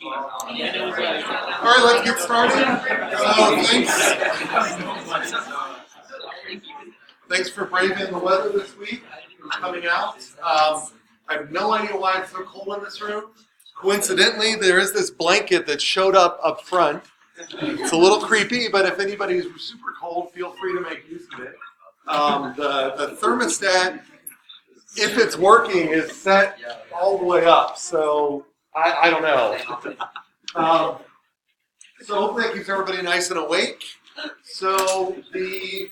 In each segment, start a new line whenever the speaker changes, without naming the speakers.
All right, let's get started. Thanks for braving the weather this week and coming out. I have no idea why it's so cold in this room. Coincidentally, there is this blanket that showed up front. It's a little creepy, but if anybody's super cold, feel free to make use of it. The thermostat, if it's working, is set all the way up, so I don't know. So hopefully that keeps everybody nice and awake. So the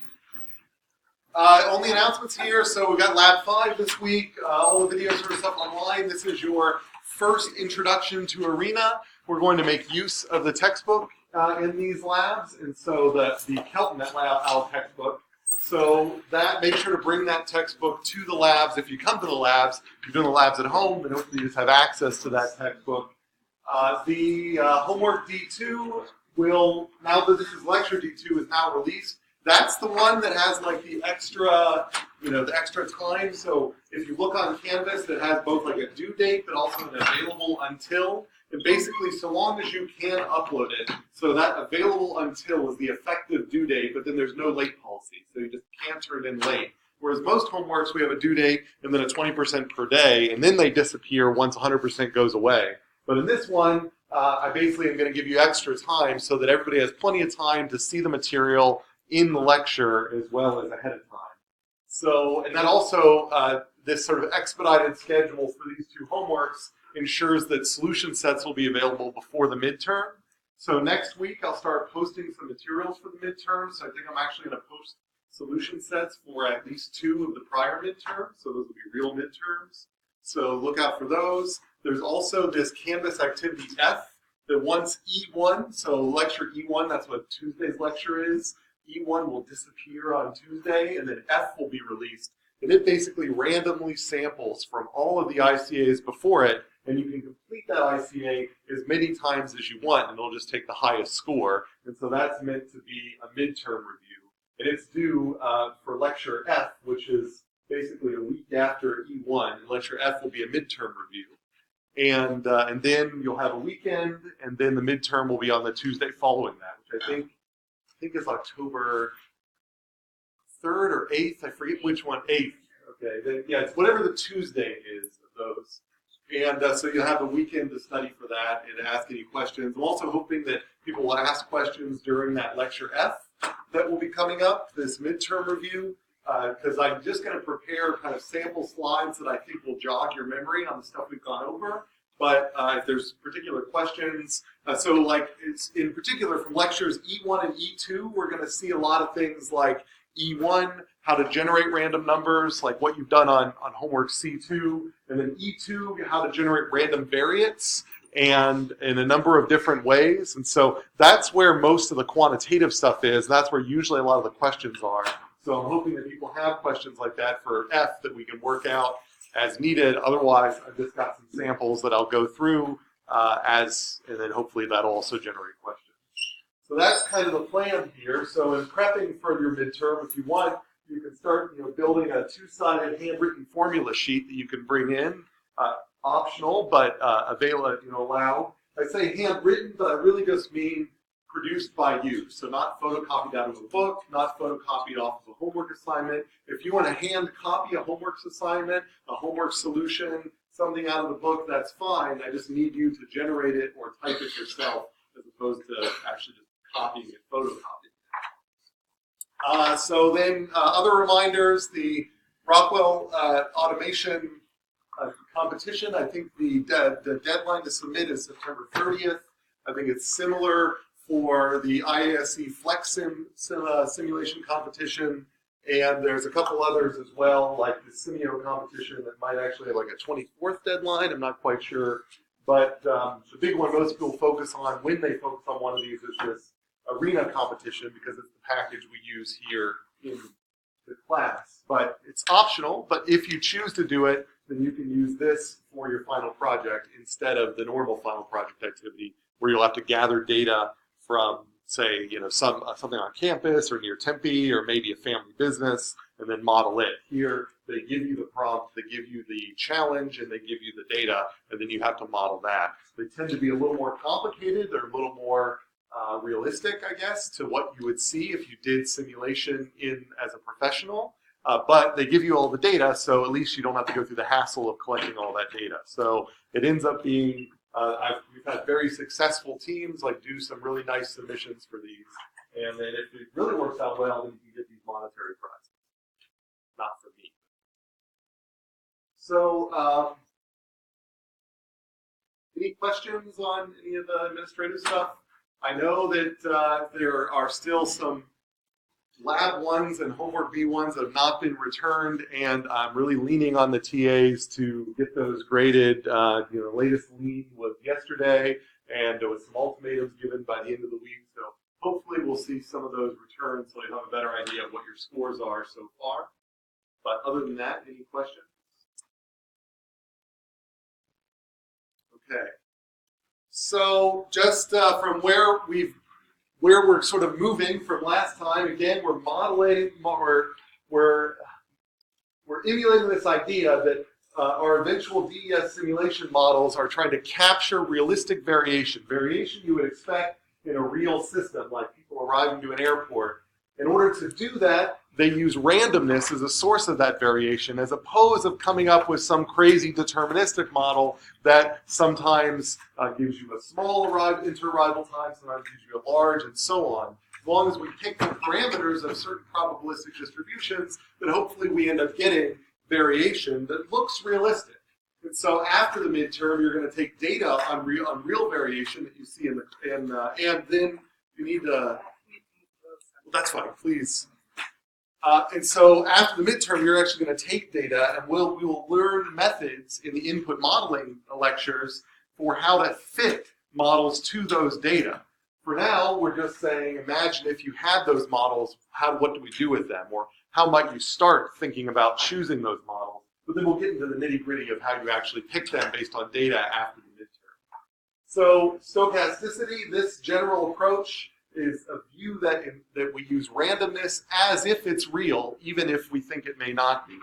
only announcements here, so we got Lab 5 this week, all the videos are up online. This is your first introduction to Arena. We're going to make use of the textbook in these labs, and so the Kelton et al. Textbook. So that, make sure to bring that textbook to the labs. If you come to the labs, if you're doing the labs at home, then hopefully you just have access to that textbook. The homework D2 will, now that this is lecture D2 is now released, that's the one that has like the extra, the extra time. So if you look on Canvas, it has both like a due date, but also an available until. And basically, so long as you can upload it, so that available until is the effective due date, but then there's no late policy. So you just can't turn it in late. Whereas most homeworks, we have a due date and then a 20% per day, and then they disappear once 100% goes away. But in this one, I basically am going to give you extra time so that everybody has plenty of time to see the material in the lecture as well as ahead of time. So, and then also, this sort of expedited schedule for these two homeworks ensures that solution sets will be available before the midterm. So next week, I'll start posting some materials for the midterm. So I think I'm actually going to post solution sets for at least 2 of the prior midterms. So those will be real midterms. So look out for those. There's also this Canvas activity F that once E1, so lecture E1, that's what Tuesday's lecture is. E1 will disappear on Tuesday, and then F will be released. And it basically randomly samples from all of the ICAs before it, and you can complete that ICA as many times as you want, and it'll just take the highest score. And so that's meant to be a midterm review. And it's due for lecture F, which is basically a week after E1. And lecture F will be a midterm review. And then you'll have a weekend, and then the midterm will be on the Tuesday following that, which I think is October 3rd or 8th. I forget which one. 8th. Okay. Then, yeah, it's whatever the Tuesday is of those. And so you'll have a weekend to study for that and ask any questions. I'm also hoping that people will ask questions during that lecture F that will be coming up, this midterm review, because I'm just going to prepare kind of sample slides that I think will jog your memory on the stuff we've gone over. But if there's particular questions, so like it's in particular from lectures E1 and E2, we're going to see a lot of things like E1, how to generate random numbers, like what you've done on homework C2, and then E2, how to generate random variates, and in a number of different ways. And so that's where most of the quantitative stuff is. And that's where usually a lot of the questions are. So I'm hoping that people have questions like that for F that we can work out as needed. Otherwise, I've just got some samples that I'll go through and then hopefully that'll also generate questions. So that's kind of the plan here. So in prepping for your midterm, if you want, you can start building a 2-sided handwritten formula sheet that you can bring in. Optional, but allowed. I say handwritten, but I really just mean produced by you. So not photocopied out of a book, not photocopied off of a homework assignment. If you want to hand copy a homework assignment, a homework solution, something out of the book, that's fine. I just need you to generate it or type it yourself as opposed to actually just copying it, photocopying it. So then other reminders, the Rockwell automation competition, I think the deadline to submit is September 30th. I think it's similar for the IASC FlexSim simulation competition, and there's a couple others as well, like the Simio competition that might actually have like a 24th deadline. I'm not quite sure, but the big one most people focus on when they focus on one of these is this Arena competition because it's the package we use here in the class. But it's optional, but if you choose to do it, then you can use this for your final project instead of the normal final project activity where you'll have to gather data from, say, something on campus or near Tempe or maybe a family business. and then model it. Here, they give you the prompt, they give you the challenge, and they give you the data, and then you have to model that. They tend to be a little more complicated. They're a little more realistic, I guess, to what you would see if you did simulation as a professional. But they give you all the data, so at least you don't have to go through the hassle of collecting all that data. So it ends up being, we've had very successful teams do some really nice submissions for these. And then if it really works out well, then you can get these monetary prizes. Not for me. So, any questions on any of the administrative stuff? I know that there are still some Lab 1s and Homework B1s that have not been returned, and I'm really leaning on the TAs to get those graded. The latest lean was yesterday, and there was some ultimatums given by the end of the week, so hopefully we'll see some of those returned so you have a better idea of what your scores are so far. But other than that, any questions? Okay. So just from where we're sort of moving from last time, again, we're modeling, we're emulating this idea that our eventual DES simulation models are trying to capture realistic variation you would expect in a real system, like people arriving to an airport. In order to do that, they use randomness as a source of that variation, as opposed to coming up with some crazy deterministic model that sometimes gives you a small inter-arrival time, sometimes gives you a large, and so on. As long as we pick the parameters of certain probabilistic distributions, then hopefully we end up getting variation that looks realistic. And so after the midterm, you're going to take data on real variation that you see and then you need to. Well, that's fine, please. And so after the midterm, you're actually going to take data, and we will learn methods in the input modeling lectures for how to fit models to those data. For now, we're just saying, imagine if you had those models, what do we do with them? Or how might you start thinking about choosing those models? But then we'll get into the nitty-gritty of how you actually pick them based on data after the midterm. So stochasticity, this general approach, is a view that we use randomness as if it's real, even if we think it may not be.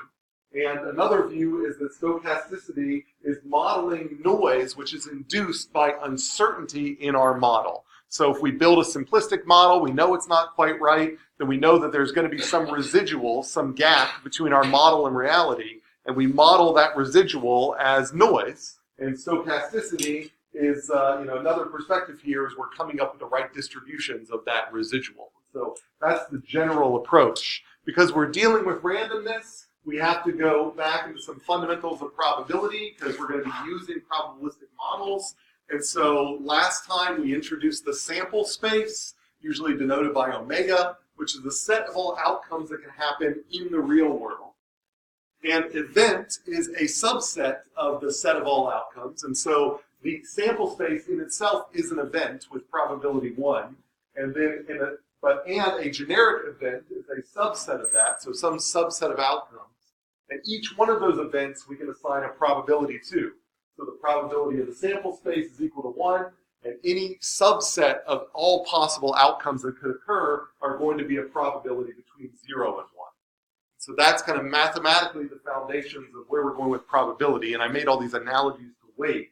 And another view is that stochasticity is modeling noise, which is induced by uncertainty in our model. So if we build a simplistic model, we know it's not quite right, then we know that there's going to be some residual, some gap between our model and reality, and we model that residual as noise. And stochasticity is, another perspective here is we're coming up with the right distributions of that residual. So that's the general approach. Because we're dealing with randomness, we have to go back into some fundamentals of probability because we're going to be using probabilistic models. And so last time we introduced the sample space, usually denoted by omega, which is the set of all outcomes that can happen in the real world. And event is a subset of the set of all outcomes. And so the sample space in itself is an event with probability 1. And then a generic event is a subset of that, so some subset of outcomes. And each one of those events we can assign a probability to. So the probability of the sample space is equal to 1, and any subset of all possible outcomes that could occur are going to be a probability between 0 and 1. So that's kind of mathematically the foundations of where we're going with probability, and I made all these analogies to weight.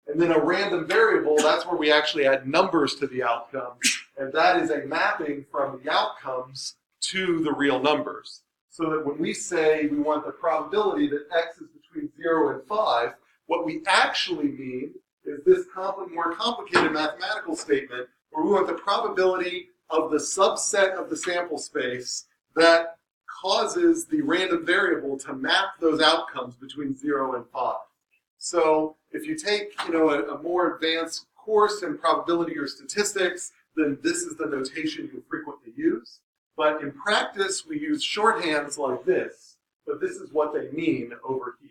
And then a random variable, that's where we actually add numbers to the outcomes, and that is a mapping from the outcomes to the real numbers. So that when we say we want the probability that x is between 0 and 5, what we actually mean is this more complicated mathematical statement where we want the probability of the subset of the sample space that causes the random variable to map those outcomes between 0 and 5. So if you take a more advanced course in probability or statistics, then this is the notation you frequently use. But in practice, we use shorthands like this, but this is what they mean over here.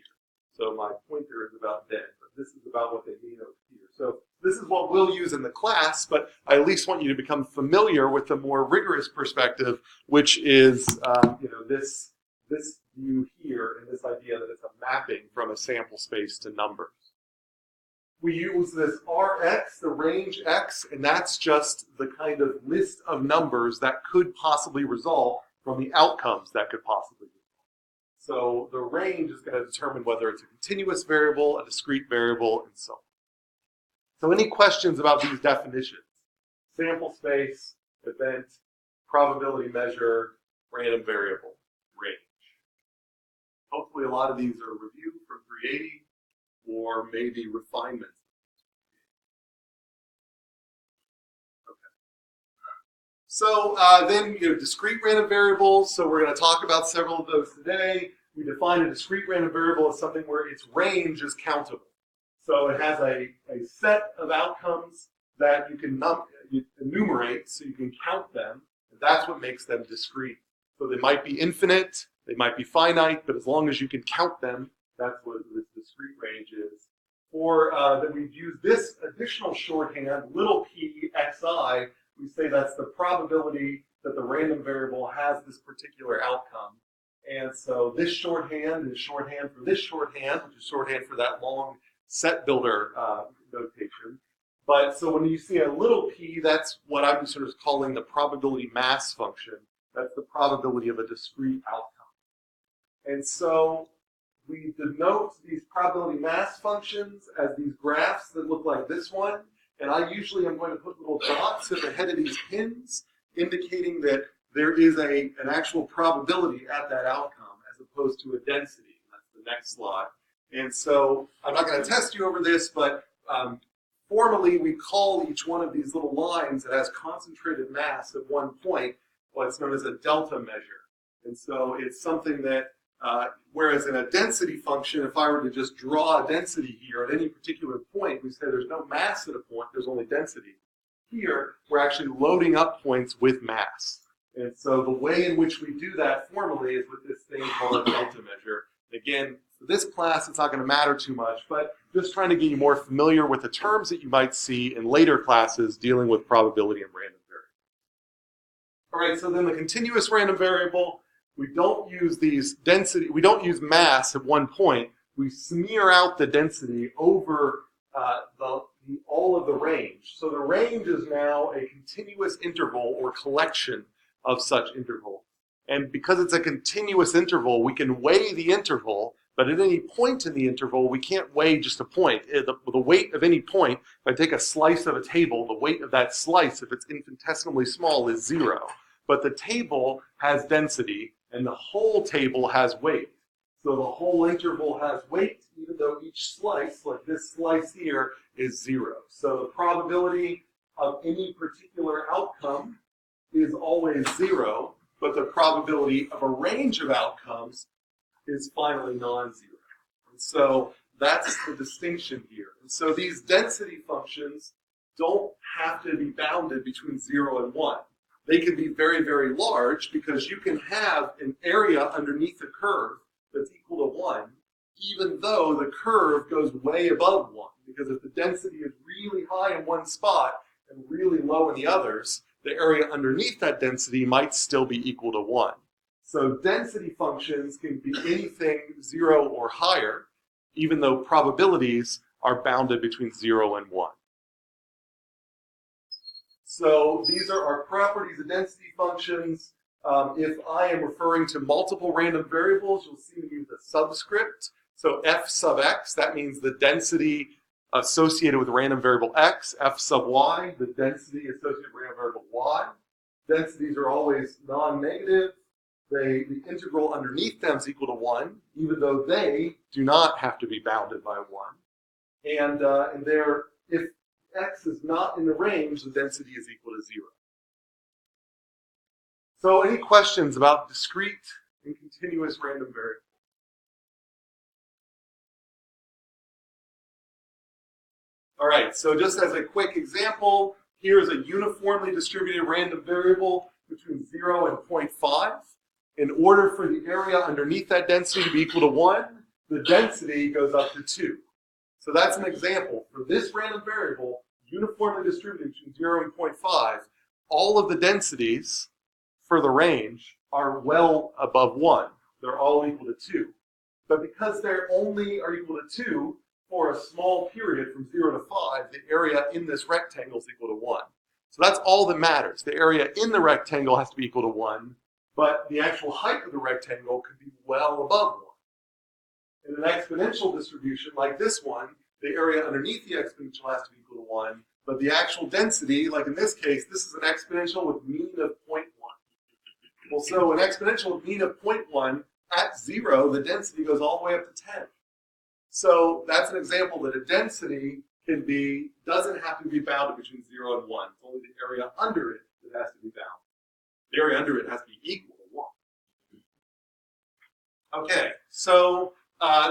So my pointer is about dead, but this is about what they mean over here. So this is what we'll use in the class, but I at least want you to become familiar with the more rigorous perspective, which is this view here and this idea that it's a mapping from a sample space to numbers. We use this Rx, the range X, and that's just the kind of list of numbers that could possibly result from the outcomes that could possibly result. So the range is going to determine whether it's a continuous variable, a discrete variable, and so on. So any questions about these definitions? Sample space, event, probability measure, random variable, range. Hopefully a lot of these are review from 380 or maybe refinement. So then, discrete random variables. So we're going to talk about several of those today. We define a discrete random variable as something where its range is countable. So it has a set of outcomes that you can enumerate, so you can count them. And that's what makes them discrete. So they might be infinite, they might be finite, but as long as you can count them, that's what this discrete range is. Or that we've used this additional shorthand, little p xi. We say that's the probability that the random variable has this particular outcome. And so this shorthand is shorthand for this shorthand, which is shorthand for that long set builder notation. But so when you see a little p, that's what I'm sort of calling the probability mass function. That's the probability of a discrete outcome. And so we denote these probability mass functions as these graphs that look like this one. And I usually am going to put little dots at the head of these pins, indicating that there is an actual probability at that outcome, as opposed to a density. That's the next slide. And so I'm not going to test you over this, but formally we call each one of these little lines that has concentrated mass at one point what's known as a delta measure. And so it's something that, whereas in a density function, if I were to just draw a density here at any particular point, we say there's no mass at a point, there's only density. Here, we're actually loading up points with mass. And so the way in which we do that formally is with this thing called a delta measure. Again, for this class, it's not going to matter too much, but just trying to get you more familiar with the terms that you might see in later classes dealing with probability and random variables. All right, so then the continuous random variable, we don't use these density, we don't use mass at one point. We smear out the density over all of the range. So the range is now a continuous interval or collection of such intervals. And because it's a continuous interval, we can weigh the interval, but at any point in the interval, we can't weigh just a point. The weight of any point, if I take a slice of a table, the weight of that slice, if it's infinitesimally small, is 0. But the table has density, and the whole table has weight. So the whole interval has weight, even though each slice, like this slice here, is 0. So the probability of any particular outcome is always 0, but the probability of a range of outcomes is finally non-zero. And so that's the distinction here. And so these density functions don't have to be bounded between 0 and 1. They can be very, very large because you can have an area underneath the curve that's equal to 1, even though the curve goes way above 1. Because if the density is really high in one spot and really low in the others, the area underneath that density might still be equal to 1. So density functions can be anything 0 or higher, even though probabilities are bounded between 0 and 1. So these are our properties of density functions. If I am referring to multiple random variables, you'll see me use a subscript. So f sub x, that means the density associated with random variable x. F sub y, the density associated with random variable y. Densities are always non-negative. The integral underneath them is equal to 1, even though they do not have to be bounded by 1. And if x is not in the range, the density is equal to 0. So any questions about discrete and continuous random variables? All right, so just as a quick example, here's a uniformly distributed random variable between 0 and 0.5. In order for the area underneath that density to be equal to 1, the density goes up to 2. So that's an example. For this random variable, uniformly distributed between 0 and 0.5, all of the densities for the range are well above 1. They're all equal to 2. But because they only are equal to 2 for a small period from 0 to 5, the area in this rectangle is equal to 1. So that's all that matters. The area in the rectangle has to be equal to 1. but the actual height of the rectangle could be well above 1. In an exponential distribution like this one, the area underneath the exponential has to be equal to 1, but the actual density, like in this case, this is an exponential with mean of 0.1. Well, so an exponential with mean of 0.1, at 0, the density goes all the way up to 10. So that's an example that a density doesn't have to be bounded between 0 and 1. It's only the area under it that has to be bounded. The area under it has to be equal to 1. Okay, so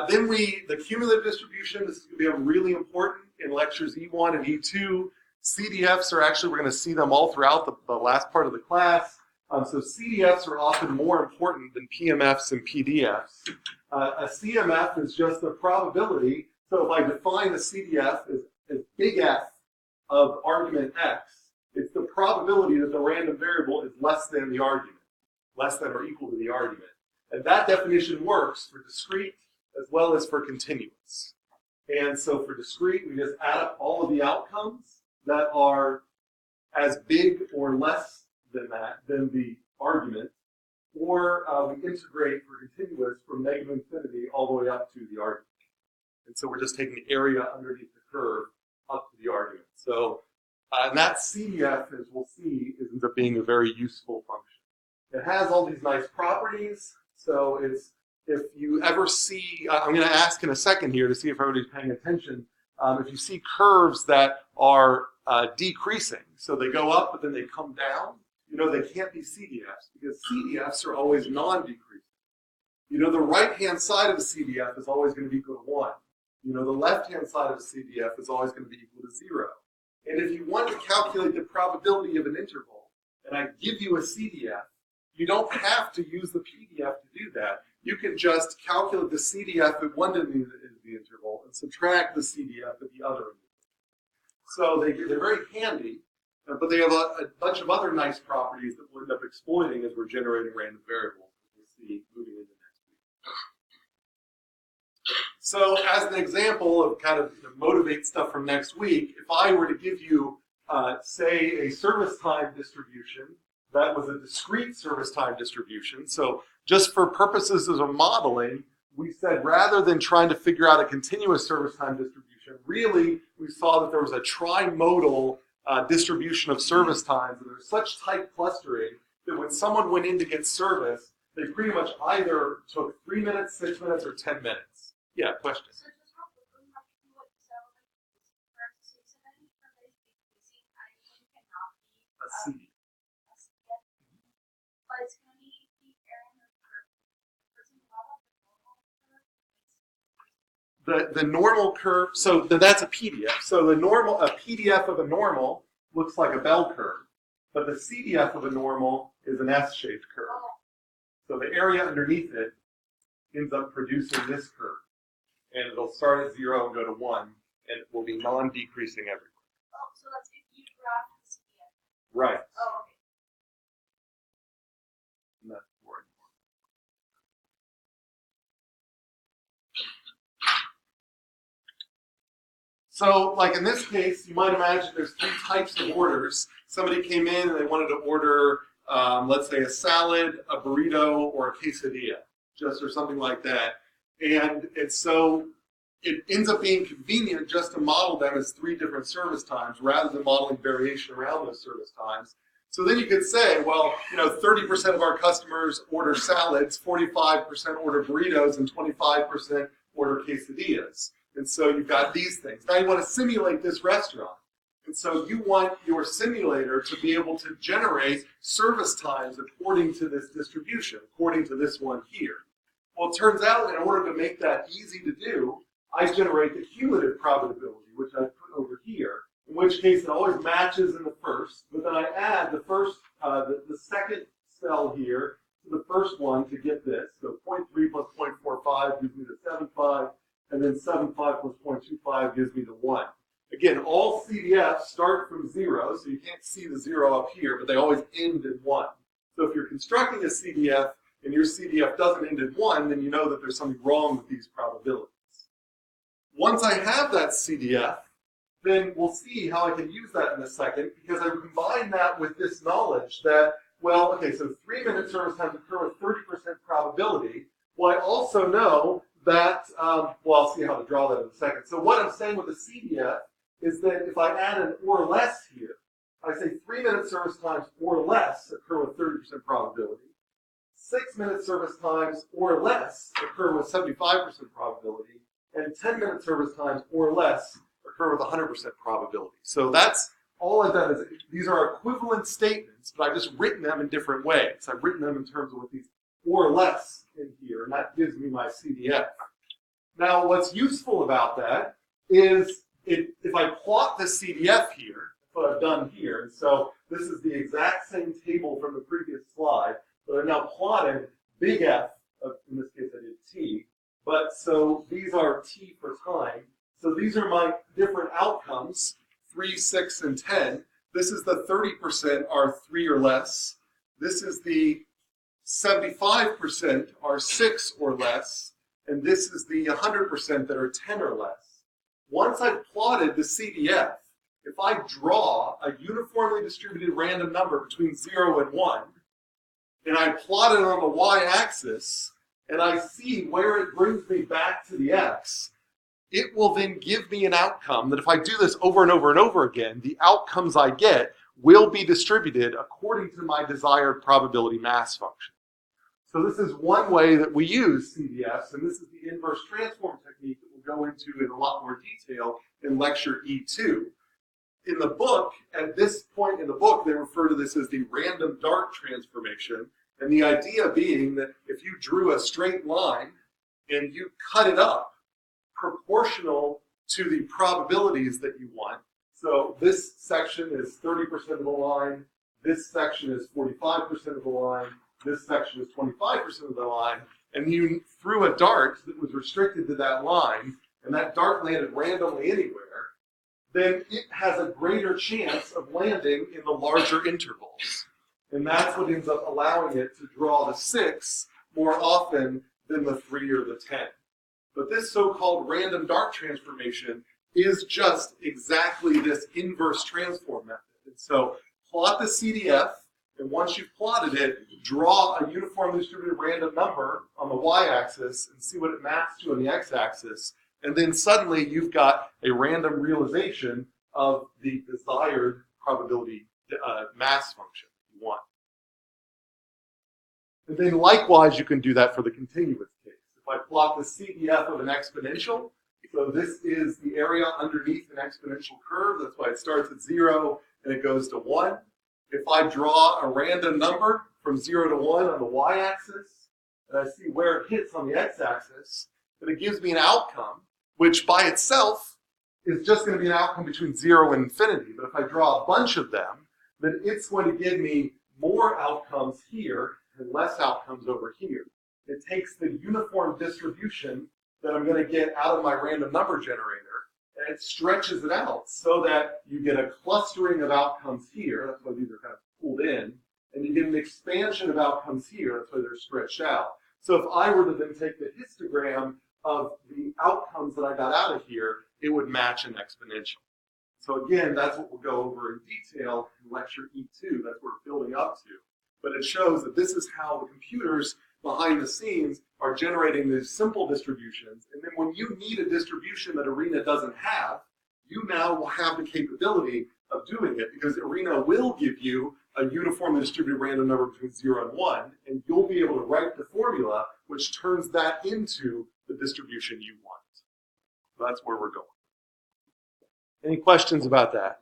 then the cumulative distribution, this is going to be really important in lectures E1 and E2. CDFs are actually, we're going to see them all throughout the last part of the class. So CDFs are often more important than PMFs and PDFs. A CMF is just the probability. So if I define a CDF as big F of argument X, it's the probability that the random variable is less than the argument, less than or equal to the argument. And that definition works for discrete as well as for continuous. And so for discrete, we just add up all of the outcomes that are as big or less than the argument, or we integrate for continuous from negative infinity all the way up to the argument. And so we're just taking the area underneath the curve up to the argument. So and that CDF, as we'll see, ends up being a very useful function. It has all these nice properties. So if you ever see, I'm going to ask in a second here to see if everybody's paying attention, if you see curves that are decreasing, so they go up but then they come down, you know they can't be CDFs because CDFs are always non-decreasing. You know the right-hand side of a CDF is always going to be equal to 1. You know the left-hand side of a CDF is always going to be equal to 0. And if you want to calculate the probability of an interval, and I give you a CDF, you don't have to use the PDF to do that. You can just calculate the CDF at one end of the interval and subtract the CDF at the other end. So they're very handy. But they have a bunch of other nice properties that we'll end up exploiting as we're generating random variables, as we'll see moving into next week. So as an example of kind of motivate stuff from next week, if I were to give you, say, a service time distribution that was a discrete service time distribution, so just for purposes of modeling, we said rather than trying to figure out a continuous service time distribution, really we saw that there was a trimodal distribution of service times, and there's such tight clustering that when someone went in to get service, they pretty much either took 3 minutes, 6 minutes, or 10 minutes. Yeah, question. So just real quickly, how do you what a CD. But it's going to be the area of the curve. The normal curve, so that's a PDF. So a PDF of a normal looks like a bell curve, but the CDF of a normal is an S-shaped curve. So the area underneath it ends up producing this curve, and it'll start at 0 and go to 1, and it will be non-decreasing everywhere. Oh, so that's if you graph the CDF. Right. Oh, okay. Not boring. So, like in this case, you might imagine there's 3 types of orders. Somebody came in and they wanted to order, let's say, a salad, a burrito, or a quesadilla, or something like that. And so it ends up being convenient just to model them as 3 different service times rather than modeling variation around those service times. So then you could say, well, 30% of our customers order salads, 45% order burritos, and 25% order quesadillas. And so you've got these things. Now you want to simulate this restaurant. And so you want your simulator to be able to generate service times according to this distribution, according to this one here. Well, it turns out in order to make that easy to do, I generate the cumulative probability, which I put over here, in which case it always matches in the first, but then I add the first, the second cell here to the first one to get this. So 0.3 plus 0.45 gives me the 7.5, and then 7.5 plus 0.25 gives me the 1. Again, all CDFs start from 0, so you can't see the 0 up here, but they always end in 1. So if you're constructing a CDF and your CDF doesn't end in 1, then you know that there's something wrong with these probabilities. Once I have that CDF, then we'll see how I can use that in a second, because I combine that with this knowledge that Well, okay, so 3-minute service times occur with 30% probability. Well, I also know that, well, I'll see how to draw that in a second. So what I'm saying with the CDF is that if I add an or less here, I say 3-minute service times or less occur with 30% probability. 6-minute service times or less occur with 75% probability. And 10-minute service times or less occur with 100% probability. So that's all I've done is these are equivalent statements, but I've just written them in different ways. I've written them in terms of with these or less in here, and that gives me my CDF. Now, what's useful about that is if I plot the CDF here, that's what I've done here, and so this is the exact same table from the previous slide, but I've now plotted big F, in this case I did T, but so these are T for time. So these are my different outcomes, 3, 6, and 10. This is the 30% are 3 or less. This is the 75% are 6 or less. And this is the 100% that are 10 or less. Once I've plotted the CDF, if I draw a uniformly distributed random number between 0 and 1, and I plot it on the y-axis, and I see where it brings me back to the x, it will then give me an outcome that if I do this over and over and over again, the outcomes I get will be distributed according to my desired probability mass function. So this is one way that we use CDFs, and this is the inverse transform technique that we'll go into in a lot more detail in lecture E2. In the book, at this point in the book, they refer to this as the random dart transformation, and the idea being that if you drew a straight line and you cut it up proportional to the probabilities that you want. So this section is 30% of the line, this section is 45% of the line, this section is 25% of the line, and you threw a dart that was restricted to that line, and that dart landed randomly anywhere, then it has a greater chance of landing in the larger intervals. And that's what ends up allowing it to draw the 6 more often than the 3 or the 10. But this so-called random dart transformation is just exactly this inverse transform method. And so plot the CDF, and once you've plotted it, draw a uniformly distributed random number on the y-axis and see what it maps to on the x-axis. And then suddenly you've got a random realization of the desired probability mass function you want. And then likewise, you can do that for the continuous case. If I plot the CDF of an exponential, so this is the area underneath an exponential curve. That's why it starts at 0 and it goes to 1. If I draw a random number from 0 to 1 on the y-axis, and I see where it hits on the x-axis, then it gives me an outcome, which by itself is just going to be an outcome between 0 and infinity. But if I draw a bunch of them, then it's going to give me more outcomes here and less outcomes over here. It takes the uniform distribution that I'm going to get out of my random number generator, and it stretches it out so that you get a clustering of outcomes here. That's why these are kind of pulled in. And you get an expansion of outcomes here. That's why they're stretched out. So if I were to then take the histogram of the outcomes that I got out of here, it would match an exponential. So again, that's what we'll go over in detail in lecture E2. That's what we're building up to. But it shows that this is how the computers behind the scenes are generating these simple distributions. And then when you need a distribution that ARENA doesn't have, you now will have the capability of doing it because ARENA will give you a uniformly distributed random number between 0 and 1, and you'll be able to write the formula which turns that into the distribution you want. So that's where we're going. Any questions about that?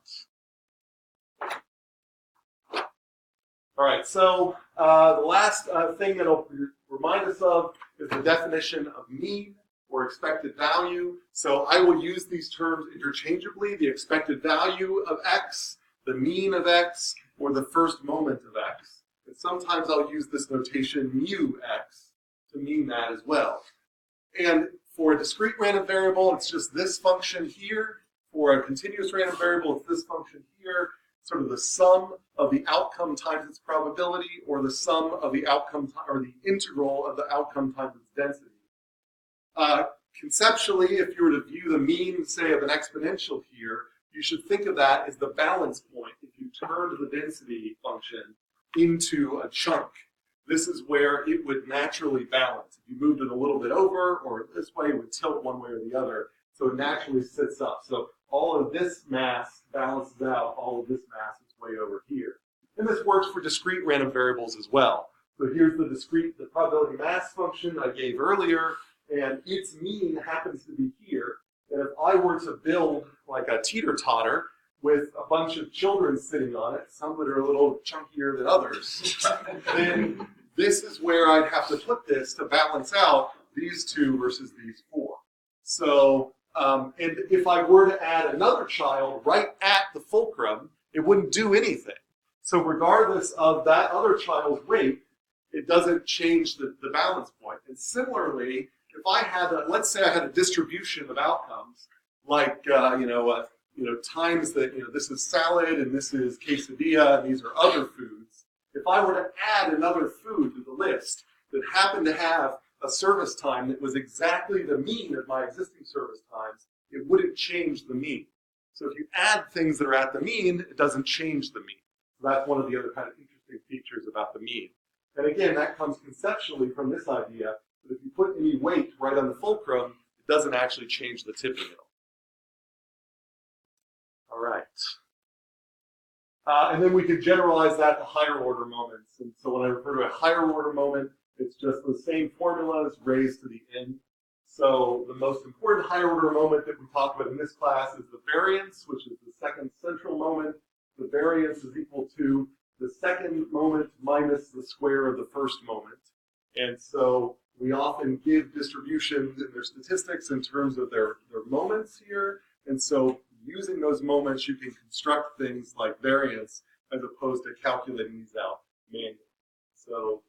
All right, so the last thing that I'll remind us of is the definition of mean or expected value. So I will use these terms interchangeably, the expected value of x, the mean of x, or the first moment of x. And sometimes I'll use this notation mu x to mean that as well. And for a discrete random variable, it's just this function here. For a continuous random variable, it's this function here. Sort of the sum of the outcome times its probability, or the sum of the outcome, or the integral of the outcome times its density. Conceptually, if you were to view the mean, say, of an exponential here, you should think of that as the balance point. If you turned the density function into a chunk, this is where it would naturally balance. If you moved it a little bit over or this way, it would tilt one way or the other. So it naturally sits up. So all of this mass balances out, all of this mass is way over here. And this works for discrete random variables as well. So here's the probability mass function I gave earlier, and its mean happens to be here. And if I were to build like a teeter-totter with a bunch of children sitting on it, some that are a little chunkier than others, then this is where I'd have to put this to balance out these two versus these four. So, and if I were to add another child right at the fulcrum, it wouldn't do anything. So regardless of that other child's weight, it doesn't change the balance point. And similarly, if I had, let's say I had a distribution of outcomes, like times that this is salad and this is quesadilla and these are other foods. If I were to add another food to the list that happened to have a service time that was exactly the mean of my existing service times, it wouldn't change the mean. So if you add things that are at the mean, it doesn't change the mean. So that's one of the other kind of interesting features about the mean. And again, that comes conceptually from this idea that if you put any weight right on the fulcrum, it doesn't actually change the tipping at all. All right. And then we can generalize that to higher order moments. And so when I refer to a higher order moment, it's just the same formulas raised to the n. So the most important higher order moment that we talk about in this class is the variance, which is the second central moment. The variance is equal to the second moment minus the square of the first moment. And so we often give distributions in their statistics in terms of their moments here. And so using those moments, you can construct things like variance as opposed to calculating these out manually. So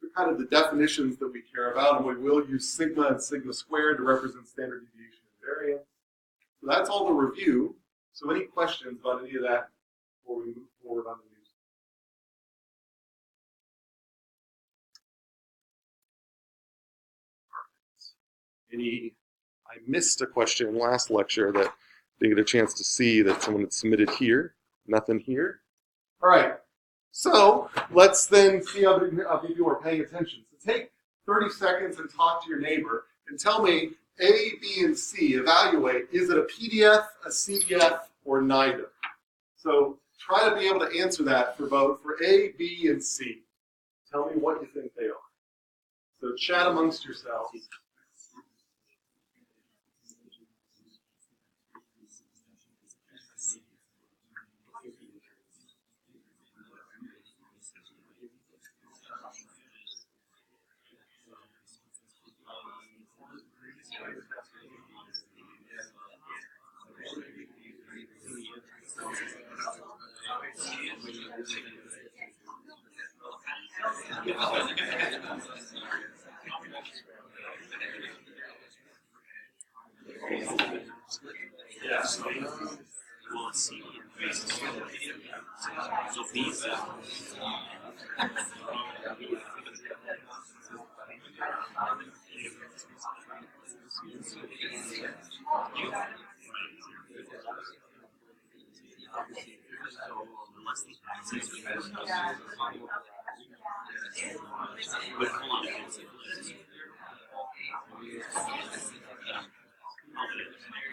they're kind of the definitions that we care about, and we will use sigma and sigma squared to represent standard deviation and variance. So that's all the review. So any questions about any of that before we move forward on the news? I missed a question in last lecture that I didn't get a chance to see that someone had submitted here. Nothing here. All right. So let's then see how many people are paying attention. So take 30 seconds and talk to your neighbor and tell me A, B, and C. Evaluate, is it a PDF, a CDF, or neither? So try to be able to answer that for both, for A, B, and C. Tell me what you think they are. So chat amongst yourselves.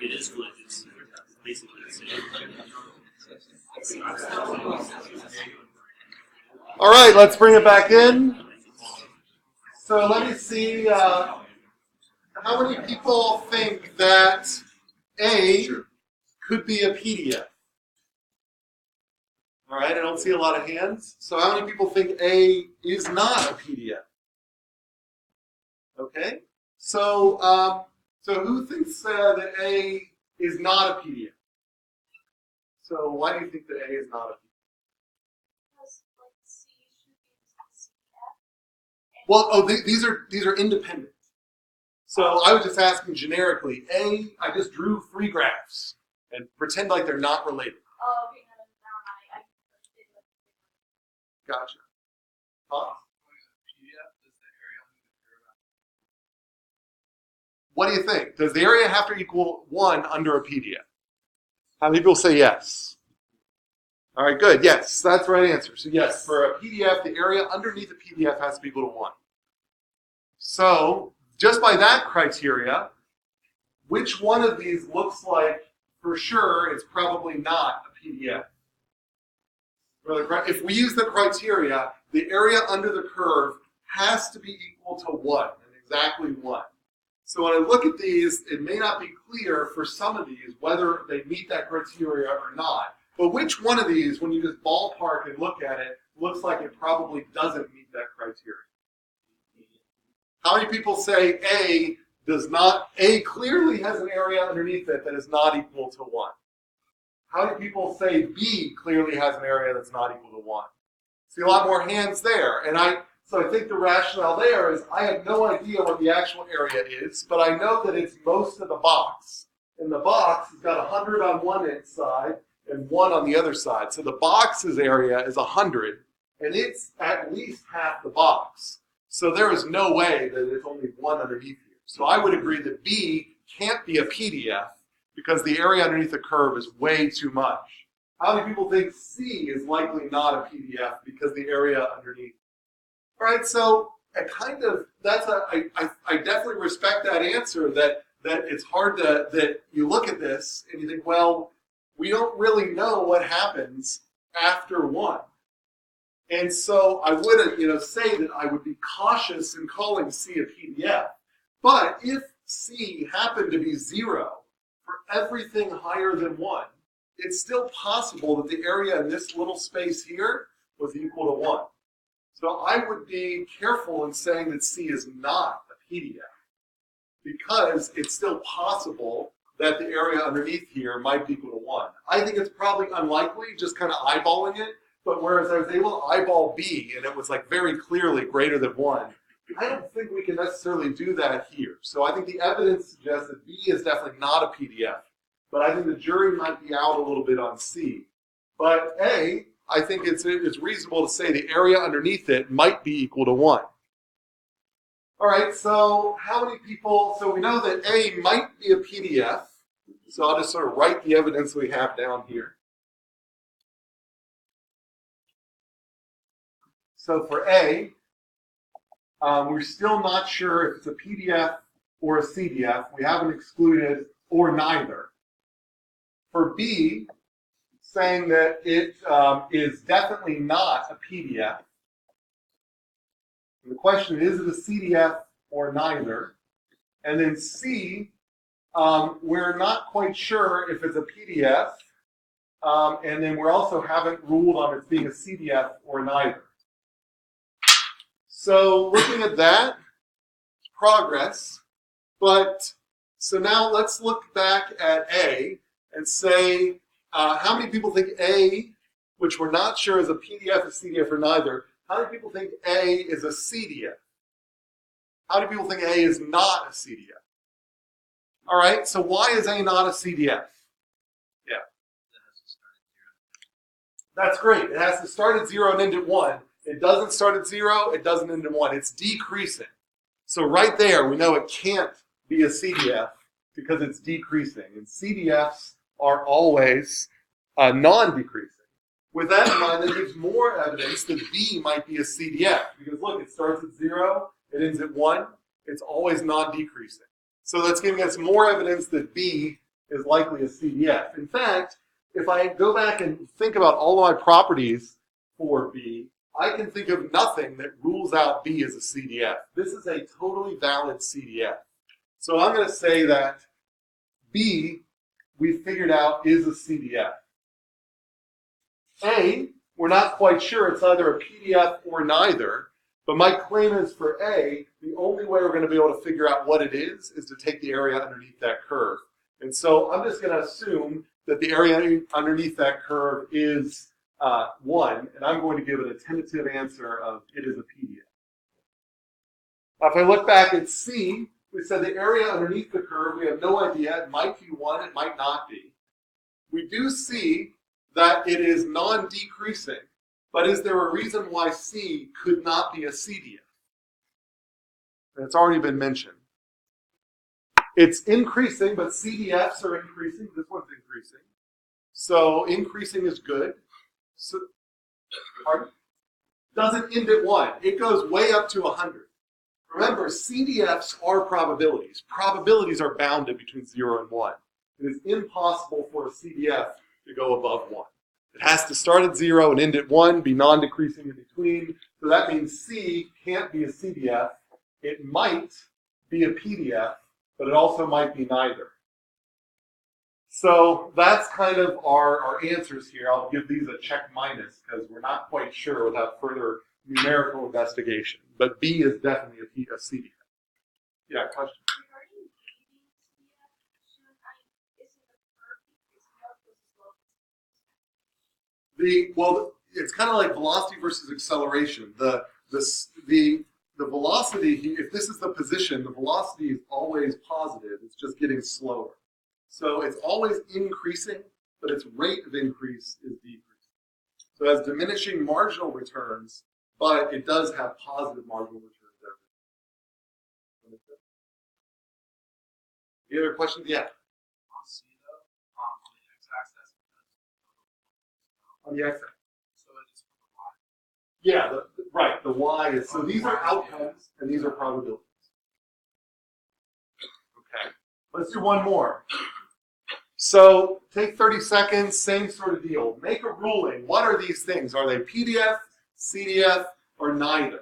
It is good. It's basically the same.
All right, let's bring it back in. So let me see how many people think that A could be a PDF. All right, I don't see a lot of hands. So how many people think A is not a PDF? Okay, so who thinks that A is not a PDF? So why do you think that A is not a PDF? Well, these are independent. So I was just asking generically. A, I just drew 3 graphs and pretend like they're not related.
Oh, okay, no,
Gotcha. Huh? What do you think? Does the area have to equal 1 under a PDF? How many people say yes? All right, good. Yes, that's the right answer. So yes, for a PDF, the area underneath the PDF has to be equal to 1. So just by that criteria, which one of these looks like for sure it's probably not a PDF? If we use the criteria, the area under the curve has to be equal to 1, and exactly 1. So when I look at these, it may not be clear for some of these whether they meet that criteria or not. But which one of these, when you just ballpark and look at it, looks like it probably doesn't meet that criteria? How many people say A clearly has an area underneath it that is not equal to 1? How many people say B clearly has an area that's not equal to 1? See a lot more hands there. So I think the rationale there is I have no idea what the actual area is, but I know that it's most of the box. And the box has got 100 on one side and 1 on the other side. So the box's area is 100, and it's at least half the box. So there is no way that it's only 1 underneath here. So I would agree that B can't be a PDF because the area underneath the curve is way too much. How many people think C is likely not a PDF because the area underneath? All right, so I definitely respect that answer that it's hard that you look at this and you think, well, we don't really know what happens after 1. And so I would say that I would be cautious in calling C a PDF. But if C happened to be 0 for everything higher than 1, it's still possible that the area in this little space here was equal to 1. So I would be careful in saying that C is not a PDF because it's still possible that the area underneath here might be equal to 1. I think it's probably unlikely, just kind of eyeballing it, but whereas I was able to eyeball B and it was like very clearly greater than 1, I don't think we can necessarily do that here. So I think the evidence suggests that B is definitely not a PDF, but I think the jury might be out a little bit on C. But A, I think it's reasonable to say the area underneath it might be equal to 1. All right, so how many people, so we know that A might be a PDF, so I'll just sort of write the evidence we have down here. So for A, we're still not sure if it's a PDF or a CDF. We haven't excluded or neither. For B, saying that it is definitely not a PDF. And the question is it a CDF or neither? And then C, we're not quite sure if it's a PDF, and then we also haven't ruled on it being a CDF or neither. So looking at that, progress. But so now let's look back at A and say, how many people think A, which we're not sure is a PDF, a CDF, or neither, how many people think A is a CDF? How many people think A is not a CDF? All right, so why is A not a CDF? Yeah. That's great. It has to start at 0 and end at 1. It doesn't start at 0, it doesn't end at 1. It's decreasing. So right there, we know it can't be a CDF because it's decreasing. And CDFs are always non-decreasing. With that in mind, that gives more evidence that B might be a CDF. Because look, it starts at 0, it ends at 1. It's always non-decreasing. So that's giving us more evidence that B is likely a CDF. In fact, if I go back and think about all of my properties for B, I can think of nothing that rules out B as a CDF. This is a totally valid CDF. So I'm going to say that B, we figured out, is a CDF. A, we're not quite sure. It's either a PDF or neither. But my claim is for A, the only way we're going to be able to figure out what it is to take the area underneath that curve. And so I'm just going to assume that the area underneath that curve is 1, and I'm going to give it a tentative answer of it is a PDF. Now, if I look back at C, we said the area underneath the curve, we have no idea. It might be 1, it might not be. We do see that it is non-decreasing, but is there a reason why C could not be a CDF? And it's already been mentioned. It's increasing, but CDFs are increasing. This one's increasing. So increasing is good. So, pardon? Doesn't end at 1. It goes way up to 100. Remember, CDFs are probabilities. Probabilities are bounded between 0 and 1. It is impossible for a CDF to go above 1. It has to start at 0 and end at 1, be non-decreasing in between. So that means C can't be a CDF. It might be a PDF, but it also might be neither. So that's kind of our answers here. I'll give these a check minus because we're not quite sure without further numerical investigation. But B is definitely a CDF. Yeah, question?
Regarding
Well, it's kind of like velocity versus acceleration. The velocity, if this is the position, the velocity is always positive. It's just getting slower. So it's always increasing, but its rate of increase is decreasing. So it has diminishing marginal returns, but it does have positive marginal returns every. Any other questions? Yeah.
On C though, on the x-axis.
On the x-axis.
So it's for the y.
Yeah, right. The y is, so these are outcomes and these are probabilities. Okay, let's do one more. So take 30 seconds, same sort of deal. Make a ruling. What are these things? Are they PDF, CDF, or neither?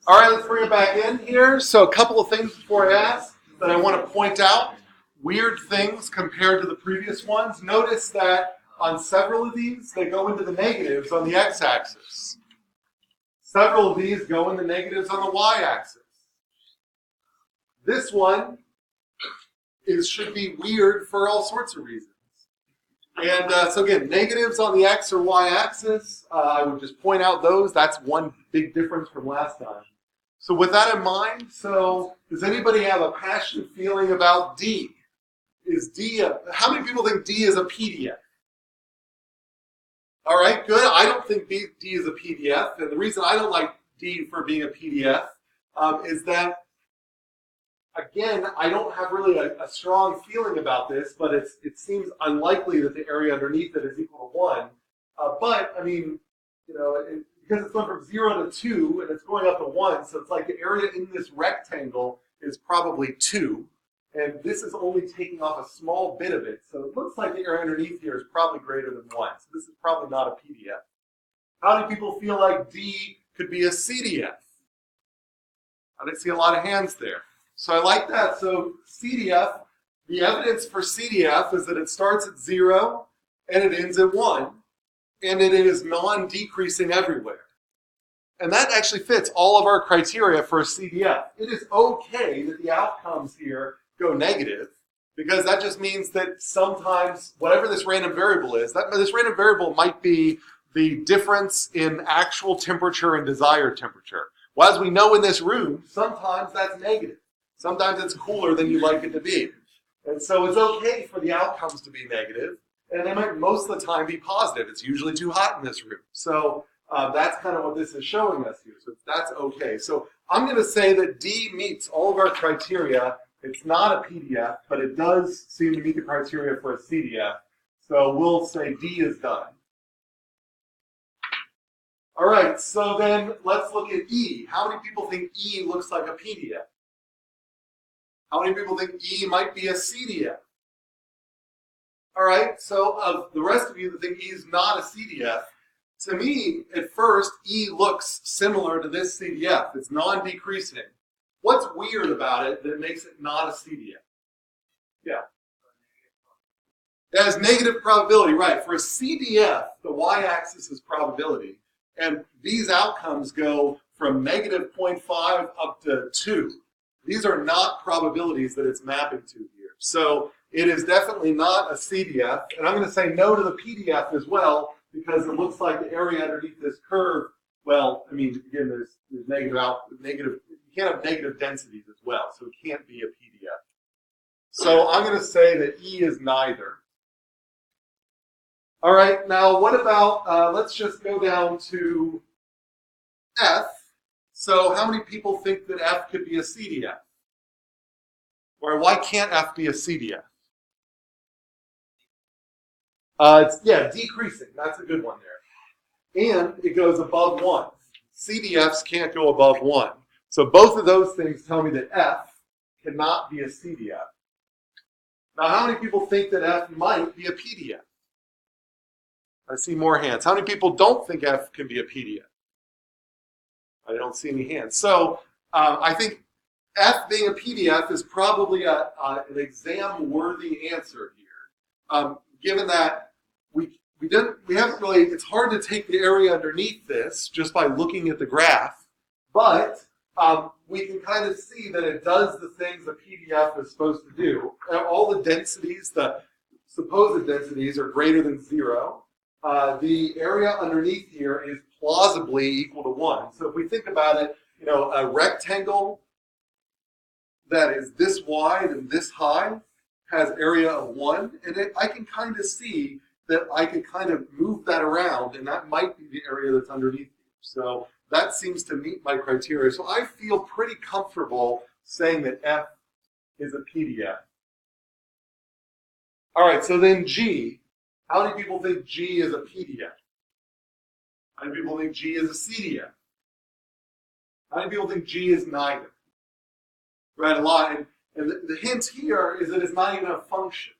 All right, let's bring it back in here. So a couple of things before I ask that I want to point out. Weird things compared to the previous ones. Notice that on several of these, they go into the negatives on the x-axis. Several of these go in the negatives on the y-axis. This one should be weird for all sorts of reasons. And so again, negatives on the x or y-axis, I would just point out those. That's one big difference from last time. So with that in mind, so does anybody have a passionate feeling about D? Is D how many people think D is a PDF? All right, good. I don't think D is a PDF. And the reason I don't like D for being a PDF is that, again, I don't have really a strong feeling about this, but it seems unlikely that the area underneath it is equal to 1. But, I mean, you know, because it's going from 0 to 2, and it's going up to 1, so it's like the area in this rectangle is probably 2. And this is only taking off a small bit of it. So it looks like the area underneath here is probably greater than 1. So this is probably not a PDF. How do people feel like D could be a CDF? I didn't see a lot of hands there. So I like that. So CDF, the evidence for CDF is that it starts at 0 and it ends at 1. And it is non-decreasing everywhere. And that actually fits all of our criteria for a CDF. It is okay that the outcomes here go negative, because that just means that sometimes whatever this random variable is, this random variable might be the difference in actual temperature and desired temperature. Well, as we know in this room, sometimes that's negative. Sometimes it's cooler than you'd like it to be. And so it's okay for the outcomes to be negative, and they might most of the time be positive. It's usually too hot in this room. So that's kind of what this is showing us here. So that's okay. So I'm going to say that D meets all of our criteria. It's not a PDF, but it does seem to meet the criteria for a CDF. So we'll say D is done. All right, so then let's look at E. How many people think E looks like a PDF? How many people think E might be a CDF? All right, so of the rest of you that think E is not a CDF, to me, at first, E looks similar to this CDF. It's non-decreasing. What's weird about it that makes it not a CDF? Yeah. It has negative probability, right. For a CDF, the y-axis is probability, and these outcomes go from negative 0.5 up to 2. These are not probabilities that it's mapping to here. So it is definitely not a CDF, and I'm going to say no to the PDF as well, because it looks like the area underneath this curve, well, I mean, again, there's negative, you can't have negative densities as well, so it can't be a PDF. So I'm going to say that E is neither. All right, now what about, let's just go down to F. So how many people think that F could be a CDF? Or why can't F be a CDF? Yeah, decreasing. That's a good one there. And it goes above 1. CDFs can't go above 1. So both of those things tell me that F cannot be a CDF. Now, how many people think that F might be a PDF? I see more hands. How many people don't think F can be a PDF? I don't see any hands. So I think F being a PDF is probably an exam-worthy answer here. Given that we haven't really, it's hard to take the area underneath this just by looking at the graph, but we can kind of see that it does the things a PDF is supposed to do. All the densities, the supposed densities, are greater than 0. The area underneath here is plausibly equal to 1. So if we think about it, you know, a rectangle that is this wide and this high has area of 1, and I can kind of see that I can kind of move that around, and that might be the area that's underneath here. So that seems to meet my criteria. So I feel pretty comfortable saying that F is a PDF. All right, so then G. How many people think G is a PDF? How many people think G is a CDF? How many people think G is neither? Right, a lot. And the hint here is that it's not even a function.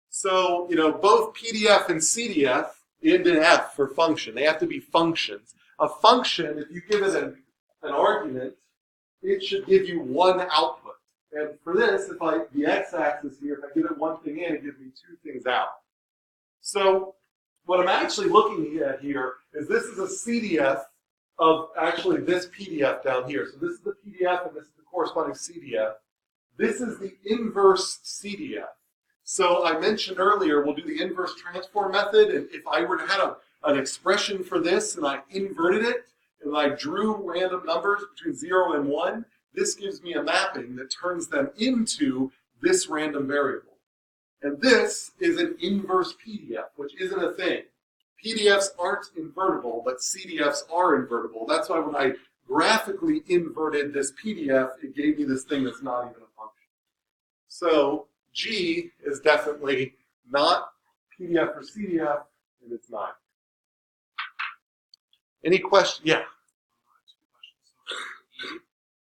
So, you know, both PDF and CDF end in F for function. They have to be functions. A function, if you give it an argument, it should give you one output. And for this, the x-axis here, if I give it one thing in, it gives me two things out. So what I'm actually looking at here is this is a CDF of actually this PDF down here. So this is the PDF and this is the corresponding CDF. This is the inverse CDF. So I mentioned earlier, we'll do the inverse transform method, and if I were to have an expression for this and I inverted it, and I drew random numbers between 0 and 1, this gives me a mapping that turns them into this random variable. And this is an inverse PDF, which isn't a thing. PDFs aren't invertible, but CDFs are invertible. That's why when I graphically inverted this PDF, it gave me this thing that's not even a function. So G is definitely not PDF or CDF, and it's not. Any question? Yeah.
Two questions. So E,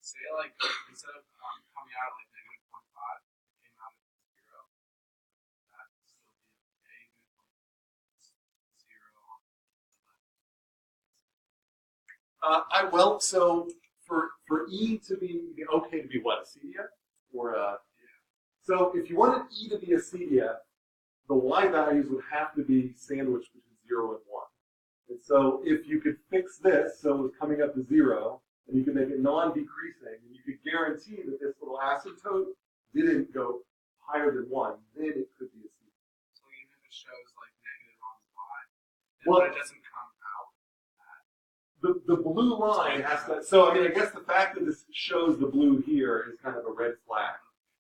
say like instead of coming out at like -0.5, it came out at 0. That would still be okay.
Well, so for E to be okay to be what, a CDF? Or so if you wanted E to be a CDF, the Y values would have to be sandwiched between 0 and 1. And so if you could fix this, so it was coming up to 0, and you could make it non-decreasing, and you could guarantee that this little asymptote didn't go higher than 1, then it could be a CDF.
So even if it shows like negative on Y,
Well,
but it doesn't come out at
the blue line has to, so I mean, I guess the fact that this shows the blue here is kind of a red flag.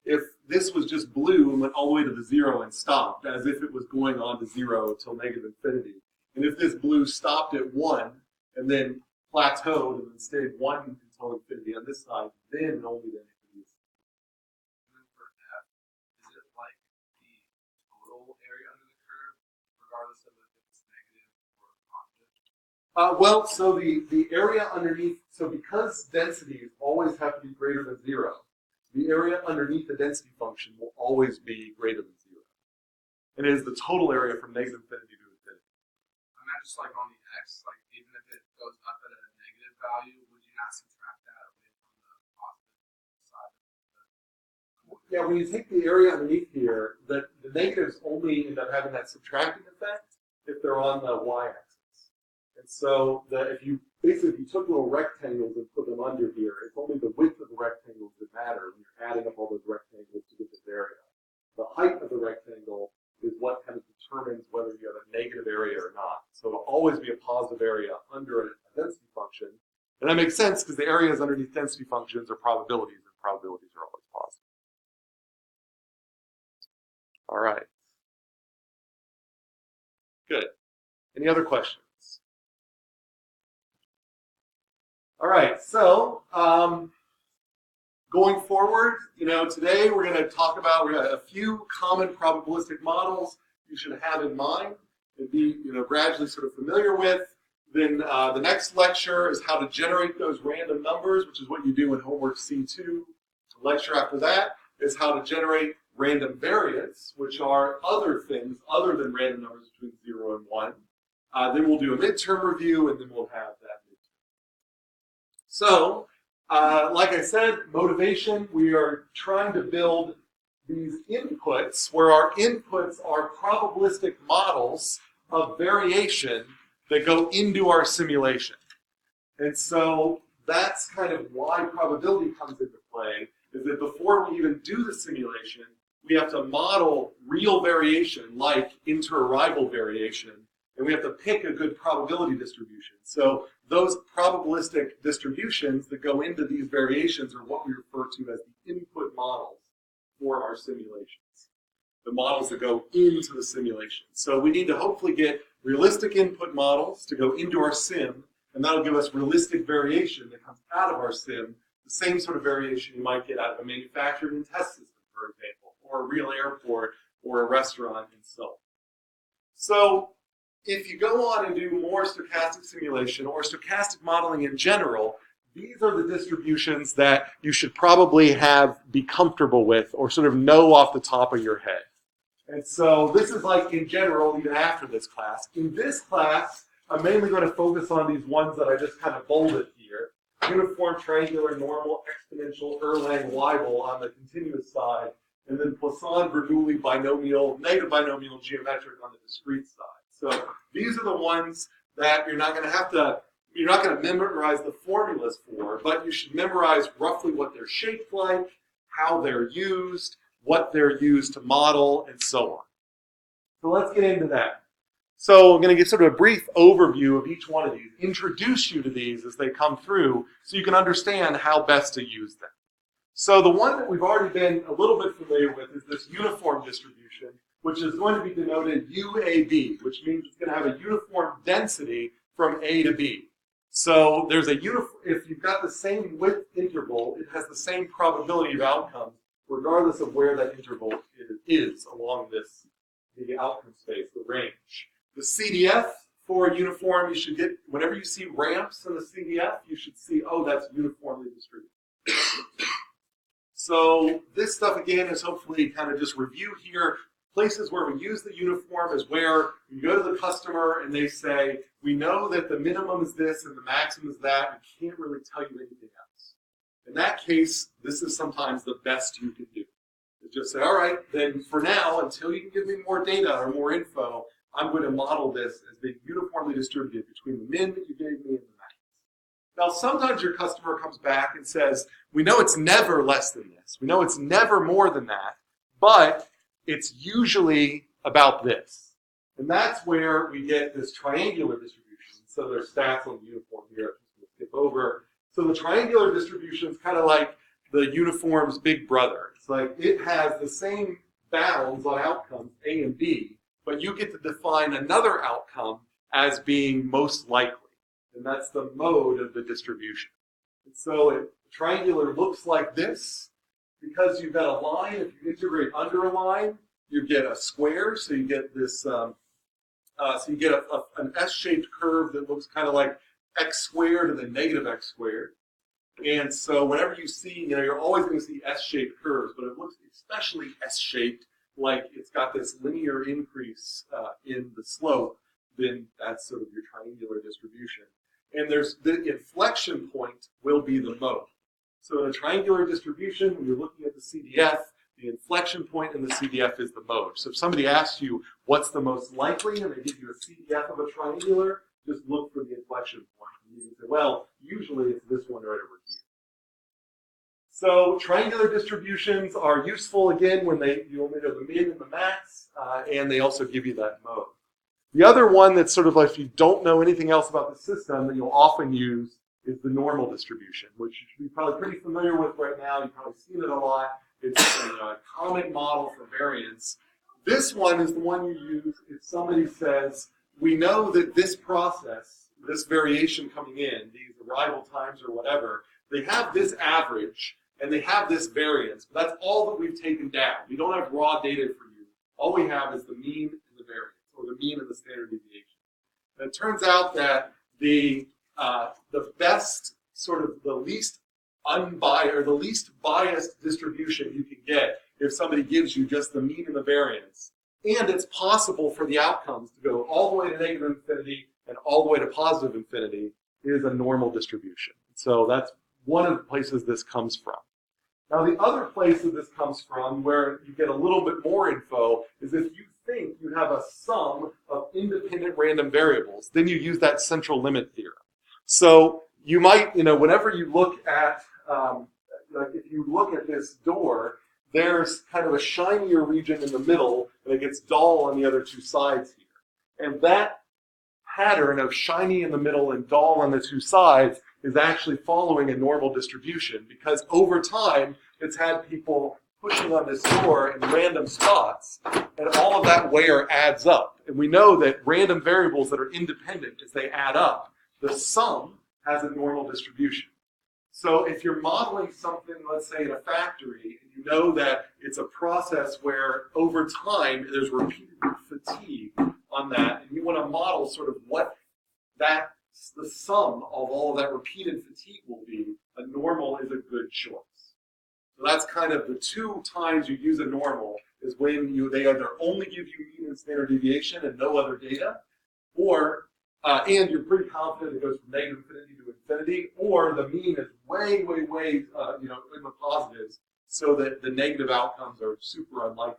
If this was just blue and went all the way to the 0 and stopped, as if it was going on to 0 till negative infinity, and if this blue stopped at 1 and then plateaued and then stayed 1 until infinity on this side, then and only then it could be a CDF.
And then for F, is it like the total area under the curve, regardless of if it's negative or positive?
Well, so the area underneath, so because densities always have to be greater than 0, the area underneath the density function will always be greater than 0. And it is the total area from negative infinity to infinity.
I'm not just like on the x, like even if it goes up at a negative value, would you not subtract that away from the positive side?
Yeah, when you take the area underneath here, the negatives only end up having that subtracting effect if they're on the y-axis. And so if you took little rectangles and put them under here, it's only the width of the rectangles that matter when you're adding up all those rectangles to get this area. The height of the rectangle is what kind of determines whether you have a negative area or not. So it'll always be a positive area under a density function. And that makes sense because the areas underneath density functions are probabilities, and probabilities are always positive. All right. Good. Any other questions? All right, so going forward, today we're going to talk about a few common probabilistic models you should have in mind and be, gradually sort of familiar with. Then the next lecture is how to generate those random numbers, which is what you do in homework C2. The lecture after that is how to generate random variates, which are other things other than random numbers between 0 and 1. Then we'll do a midterm review, and then we'll have that midterm. So, like I said, motivation, we are trying to build these inputs where our inputs are probabilistic models of variation that go into our simulation. And so that's kind of why probability comes into play, is that before we even do the simulation, we have to model real variation like inter-arrival variation, and we have to pick a good probability distribution. So those probabilistic distributions that go into these variations are what we refer to as the input models for our simulations, the models that go into the simulation. So we need to hopefully get realistic input models to go into our sim, and that'll give us realistic variation that comes out of our sim, the same sort of variation you might get out of a manufacturing test system, for example, or a real airport, or a restaurant, and so on. So if you go on and do more stochastic simulation or stochastic modeling in general, these are the distributions that you should probably be comfortable with or sort of know off the top of your head. And so this is like in general, even after this class. In this class, I'm mainly going to focus on these ones that I just kind of bolded here. Uniform, triangular, normal, exponential, Erlang, Weibull on the continuous side, and then Poisson, Bernoulli, binomial, negative binomial, geometric on the discrete side. So these are the ones that you're not going to memorize the formulas for, but you should memorize roughly what they're shaped like, how they're used, what they're used to model, and so on. So let's get into that. So I'm going to give sort of a brief overview of each one of these, introduce you to these as they come through so you can understand how best to use them. So the one that we've already been a little bit familiar with is this uniform distribution, which is going to be denoted UAB, which means it's going to have a uniform density from A to B. So there's if you've got the same width interval, it has the same probability of outcomes, regardless of where that interval is along the outcome space, the range. The CDF for uniform, you should get, whenever you see ramps in the CDF, you should see, oh, that's uniformly distributed. So this stuff, again, is hopefully kind of just review here. Places where we use the uniform is where you go to the customer and they say, we know that the minimum is this and the maximum is that. We can't really tell you anything else. In that case, this is sometimes the best you can do. You just say, all right, then for now, until you can give me more data or more info, I'm going to model this as being uniformly distributed between the min that you gave me and the max. Now, sometimes your customer comes back and says, we know it's never less than this. We know it's never more than that, but it's usually about this. And that's where we get this triangular distribution. So there's stats on the uniform here. I'm just going to skip over. So the triangular distribution is kind of like the uniform's big brother. It's like it has the same bounds on outcomes, A and B, but you get to define another outcome as being most likely. And that's the mode of the distribution. And so triangular looks like this. Because you've got a line, if you integrate under a line, you get a square. So you get this, an S-shaped curve that looks kind of like x squared and then negative x squared. And so whenever you see, you're always going to see S-shaped curves, but it looks especially S-shaped, like it's got this linear increase in the slope, then that's sort of your triangular distribution. And there's the inflection point will be the mode. So in a triangular distribution, when you're looking at the CDF, the inflection point in the CDF is the mode. So if somebody asks you what's the most likely, and they give you a CDF of a triangular, just look for the inflection point. And you can say, well, usually it's this one right over here. So triangular distributions are useful, again, when you only know the min and the max, and they also give you that mode. The other one that's sort of like if you don't know anything else about the system that you'll often use is the normal distribution, which you should be probably pretty familiar with right now. You've probably seen it a lot. It's a common model for variance. This one is the one you use if somebody says, we know that this process, this variation coming in, these arrival times or whatever, they have this average and they have this variance. But that's all that we've taken down. We don't have raw data for you. All we have is the mean and the variance, or the mean and the standard deviation. And it turns out that the best, sort of the least unbiased, or the least biased distribution you can get if somebody gives you just the mean and the variance, and it's possible for the outcomes to go all the way to negative infinity and all the way to positive infinity, is a normal distribution. So that's one of the places this comes from. Now the other place that this comes from, where you get a little bit more info, is if you think you have a sum of independent random variables, then you use that central limit theorem. So you might, whenever you look at, like if you look at this door, there's kind of a shinier region in the middle, and it gets dull on the other two sides here. And that pattern of shiny in the middle and dull on the two sides is actually following a normal distribution, because over time, it's had people pushing on this door in random spots, and all of that wear adds up. And we know that random variables that are independent, as they add up, the sum has a normal distribution. So if you're modeling something, let's say in a factory, and you know that it's a process where over time there's repeated fatigue on that, and you want to model sort of what the sum of all of that repeated fatigue will be, a normal is a good choice. So that's kind of the two times you use a normal, is when they either only give you mean and standard deviation and no other data, or and you're pretty confident it goes from negative infinity to infinity, or the mean is way, way, way, in the positives, so that the negative outcomes are super unlikely.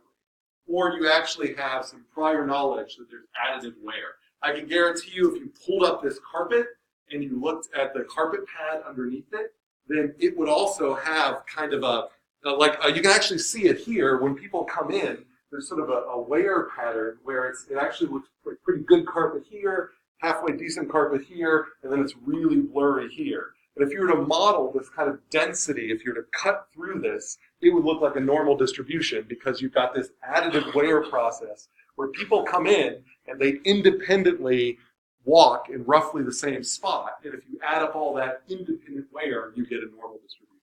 Or you actually have some prior knowledge that there's additive wear. I can guarantee you, if you pulled up this carpet and you looked at the carpet pad underneath it, then it would also have kind of you can actually see it here when people come in. There's sort of a wear pattern where it actually looks like pretty good carpet here, halfway decent carpet here, and then it's really blurry here. But if you were to model this kind of density, if you were to cut through this, it would look like a normal distribution, because you've got this additive wear process where people come in and they independently walk in roughly the same spot. And if you add up all that independent wear, you get a normal distribution.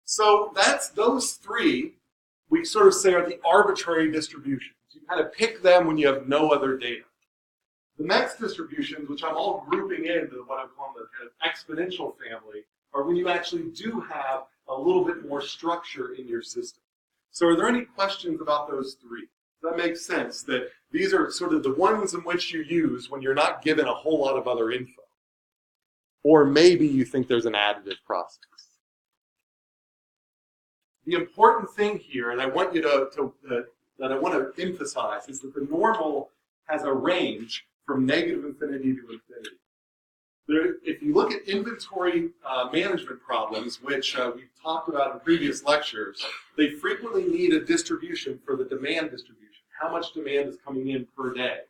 So that's those three, we sort of say, are the arbitrary distributions. You kind of pick them when you have no other data. The next distributions, which I'm all grouping into what I'm calling the kind of exponential family, are when you actually do have a little bit more structure in your system. So are there any questions about those three? Does that make sense? That these are sort of the ones in which you use when you're not given a whole lot of other info. Or maybe you think there's an additive process. The important thing here, and I want you that I want to emphasize, is that the normal has a range from negative infinity to infinity. If you look at inventory management problems, which we've talked about in previous lectures, they frequently need a distribution for the demand distribution. How much demand is coming in per day?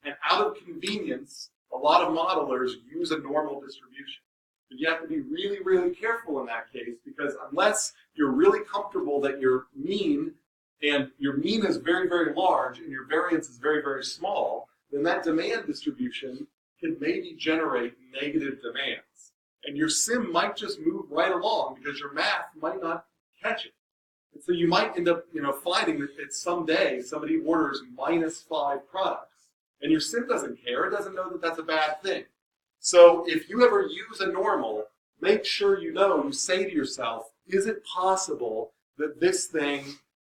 And out of convenience, a lot of modelers use a normal distribution. But you have to be really, really careful in that case, because unless you're really comfortable that your mean is very, very large and your variance is very, very small, then that demand distribution can maybe generate negative demands. And your sim might just move right along because your math might not catch it. And so you might end up finding that someday somebody orders -5 products. And your sim doesn't care. It doesn't know that that's a bad thing. So if you ever use a normal, make sure you say to yourself, is it possible that this thing,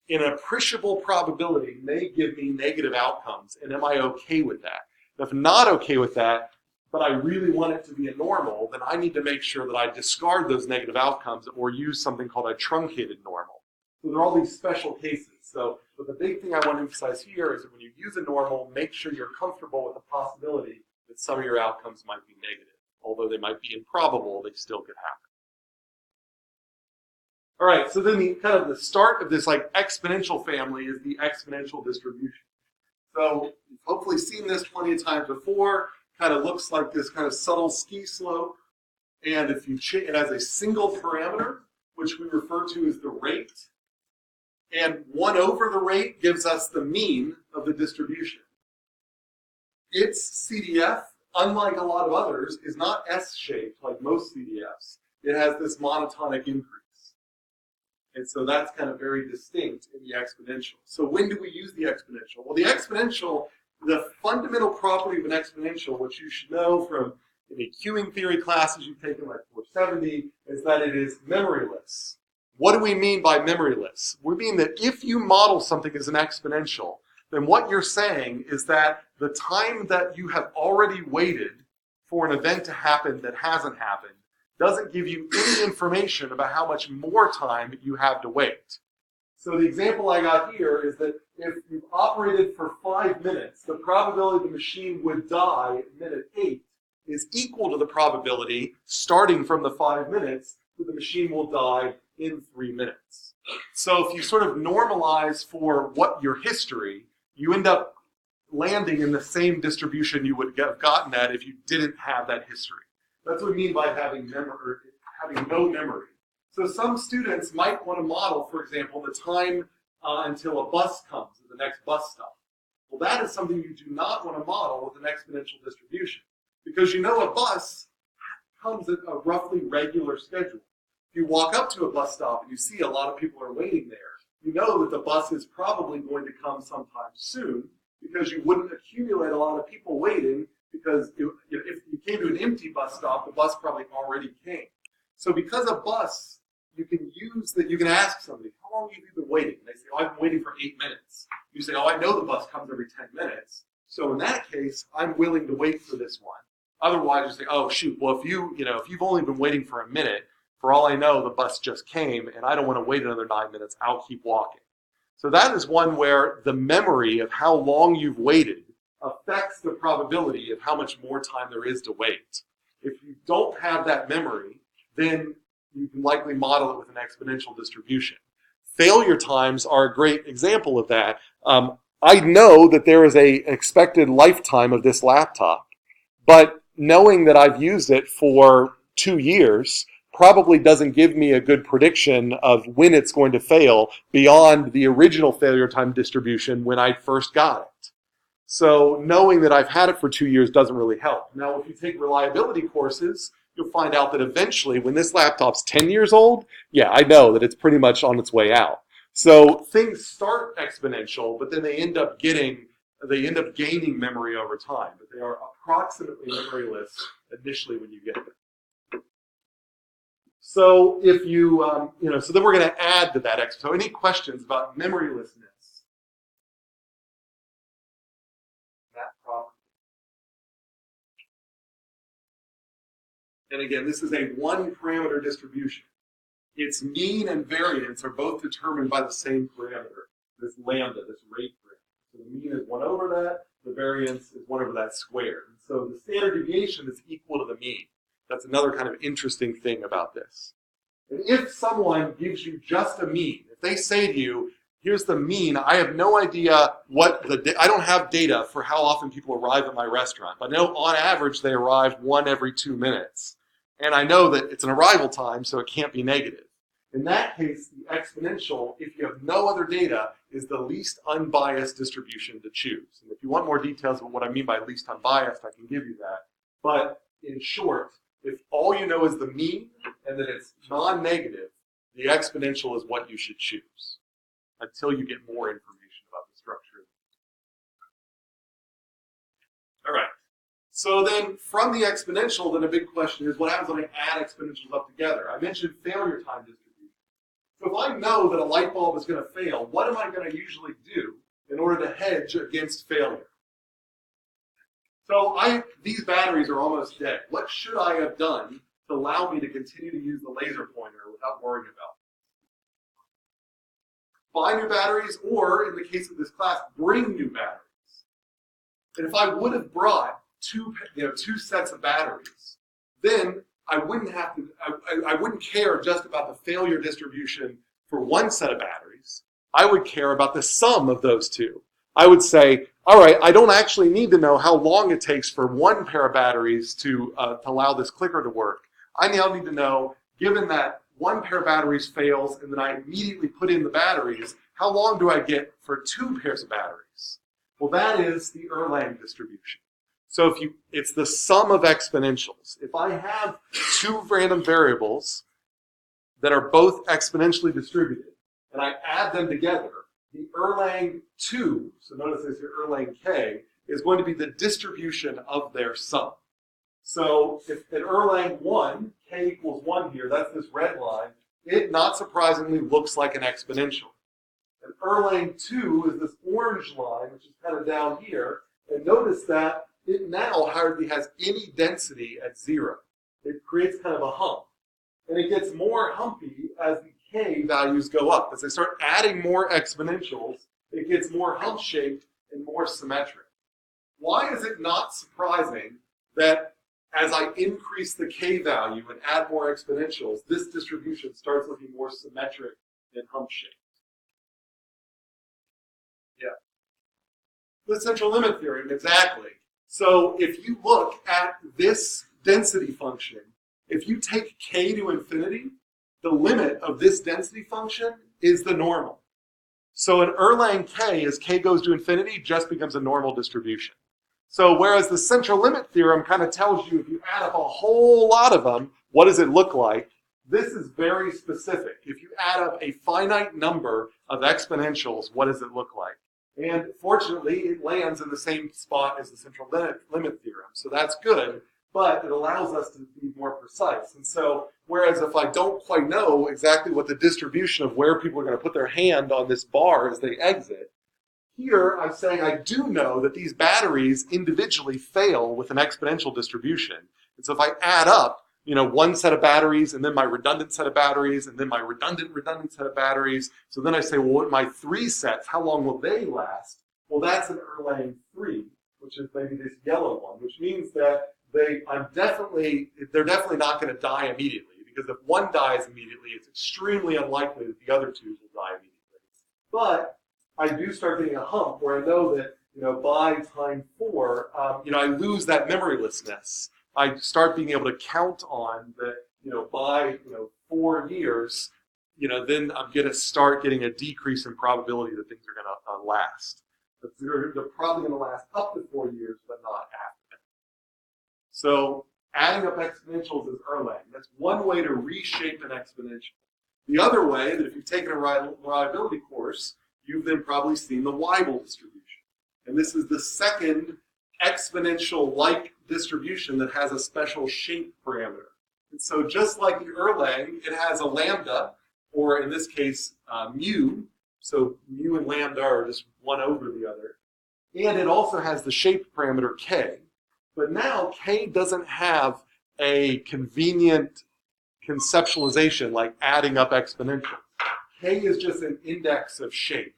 in appreciable probability, may give me negative outcomes, and am I okay with that? And if I'm not okay with that, but I really want it to be a normal, then I need to make sure that I discard those negative outcomes or use something called a truncated normal. So there are all these special cases. But the big thing I want to emphasize here is that when you use a normal, make sure you're comfortable with the possibility that some of your outcomes might be negative. Although they might be improbable, they still could happen. All right, so then the start of this exponential family is the exponential distribution. So you've hopefully seen this plenty of times before. Kind of looks like this kind of subtle ski slope. And if you it has a single parameter, which we refer to as the rate. And 1 over the rate gives us the mean of the distribution. Its CDF, unlike a lot of others, is not S-shaped like most CDFs. It has this monotonic increase. And so that's kind of very distinct in the exponential. So when do we use the exponential? Well, the exponential, the fundamental property of an exponential, which you should know from any queuing theory classes you've taken like 470, is that it is memoryless. What do we mean by memoryless? We mean that if you model something as an exponential, then what you're saying is that the time that you have already waited for an event to happen that hasn't happened doesn't give you any information about how much more time you have to wait. So the example I got here is that if you've operated for 5 minutes, the probability the machine would die at minute 8 is equal to the probability starting from the 5 minutes that the machine will die in 3 minutes. So if you sort of normalize for what your history, you end up landing in the same distribution you would have gotten at if you didn't have that history. That's what we mean by having no memory. So some students might want to model, for example, the time until a bus comes at the next bus stop. Well, that is something you do not want to model with an exponential distribution because you know a bus comes at a roughly regular schedule. If you walk up to a bus stop and you see a lot of people are waiting there, you know that the bus is probably going to come sometime soon because you wouldn't accumulate a lot of people waiting because if you came to an empty bus stop, the bus probably already came. So because a bus, you can ask somebody, how long have you been waiting? And they say, oh, I've been waiting for 8 minutes. You say, oh, I know the bus comes every 10 minutes. So in that case, I'm willing to wait for this one. Otherwise, you say, oh, shoot, well, if you've only been waiting for a minute, for all I know, the bus just came, and I don't want to wait another 9 minutes. I'll keep walking. So that is one where the memory of how long you've waited affects the probability of how much more time there is to wait. If you don't have that memory, then you can likely model it with an exponential distribution. Failure times are a great example of that. I know that there is an expected lifetime of this laptop, but knowing that I've used it for 2 years probably doesn't give me a good prediction of when it's going to fail beyond the original failure time distribution when I first got it. So knowing that I've had it for 2 years doesn't really help. Now, if you take reliability courses, you'll find out that eventually when this laptop's 10 years old, yeah, I know that it's pretty much on its way out. So things start exponential, but then they end up gaining memory over time. But they are approximately memoryless initially when you get them. So if you, so then we're going to add to that. So any questions about memorylessness? That property. And again, this is a one-parameter distribution. Its mean and variance are both determined by the same parameter, this lambda, this rate parameter. So the mean is 1 over that, the variance is 1 over that squared. And so the standard deviation is equal to the mean. That's another kind of interesting thing about this. And if someone gives you just a mean, if they say to you, here's the mean, I have no idea I don't have data for how often people arrive at my restaurant, but I know on average they arrive 1 every 2 minutes. And I know that it's an arrival time, so it can't be negative. In that case, the exponential, if you have no other data, is the least unbiased distribution to choose. And if you want more details about what I mean by least unbiased, I can give you that. But in short, if all you know is the mean and that it's non-negative, the exponential is what you should choose until you get more information about the structure. All right. So then from the exponential, then a big question is, what happens when I add exponentials up together? I mentioned failure time distribution. So if I know that a light bulb is going to fail, what am I going to usually do in order to hedge against failure? So these batteries are almost dead. What should I have done to allow me to continue to use the laser pointer without worrying about it? Buy new batteries, or in the case of this class, bring new batteries. And if I would have brought two sets of batteries, then I wouldn't have to. I wouldn't care just about the failure distribution for one set of batteries. I would care about the sum of those two. I would say, all right, I don't actually need to know how long it takes for one pair of batteries to allow this clicker to work. I now need to know, given that one pair of batteries fails and then I immediately put in the batteries, how long do I get for two pairs of batteries? Well, that is the Erlang distribution. So it's the sum of exponentials. If I have two random variables that are both exponentially distributed and I add them together, the Erlang 2, so notice there's your Erlang k, is going to be the distribution of their sum. So if in Erlang 1, k equals 1 here, that's this red line, it not surprisingly looks like an exponential. And Erlang 2 is this orange line, which is kind of down here, and notice that it now hardly has any density at 0. It creates kind of a hump. And it gets more humpy as the k values go up. As I start adding more exponentials, it gets more hump-shaped and more symmetric. Why is it not surprising that as I increase the k value and add more exponentials, this distribution starts looking more symmetric and hump-shaped? Yeah. The central limit theorem, exactly. So if you look at this density function, if you take k to infinity, the limit of this density function is the normal. So in Erlang k, as k goes to infinity, just becomes a normal distribution. So whereas the central limit theorem kind of tells you if you add up a whole lot of them, what does it look like? This is very specific. If you add up a finite number of exponentials, what does it look like? And fortunately, it lands in the same spot as the central limit theorem. So that's good, but it allows us to be more precise. And so, whereas if I don't quite know exactly what the distribution of where people are going to put their hand on this bar as they exit, here I'm saying I do know that these batteries individually fail with an exponential distribution. And so if I add up, one set of batteries and then my redundant set of batteries and then my redundant set of batteries. So then I say, well, what my 3 sets, how long will they last? Well, that's an Erlang 3, which is maybe this yellow one, which means that they're definitely not going to die immediately, because if one dies immediately, it's extremely unlikely that the other 2 will die immediately. But I do start getting a hump where I know that by time 4, I lose that memorylessness. I start being able to count on that, by 4 years, then I'm going to start getting a decrease in probability that things are going to last. But they're probably going to last up to 4 years, but not after that. So adding up exponentials is Erlang. That's one way to reshape an exponential. The other way, that if you've taken a reliability course, you've then probably seen the Weibull distribution. And this is the second exponential-like distribution that has a special shape parameter. And so just like the Erlang, it has a lambda, or in this case, mu. So mu and lambda are just one over the other. And it also has the shape parameter k. But now k doesn't have a convenient conceptualization like adding up exponentials. K is just an index of shape.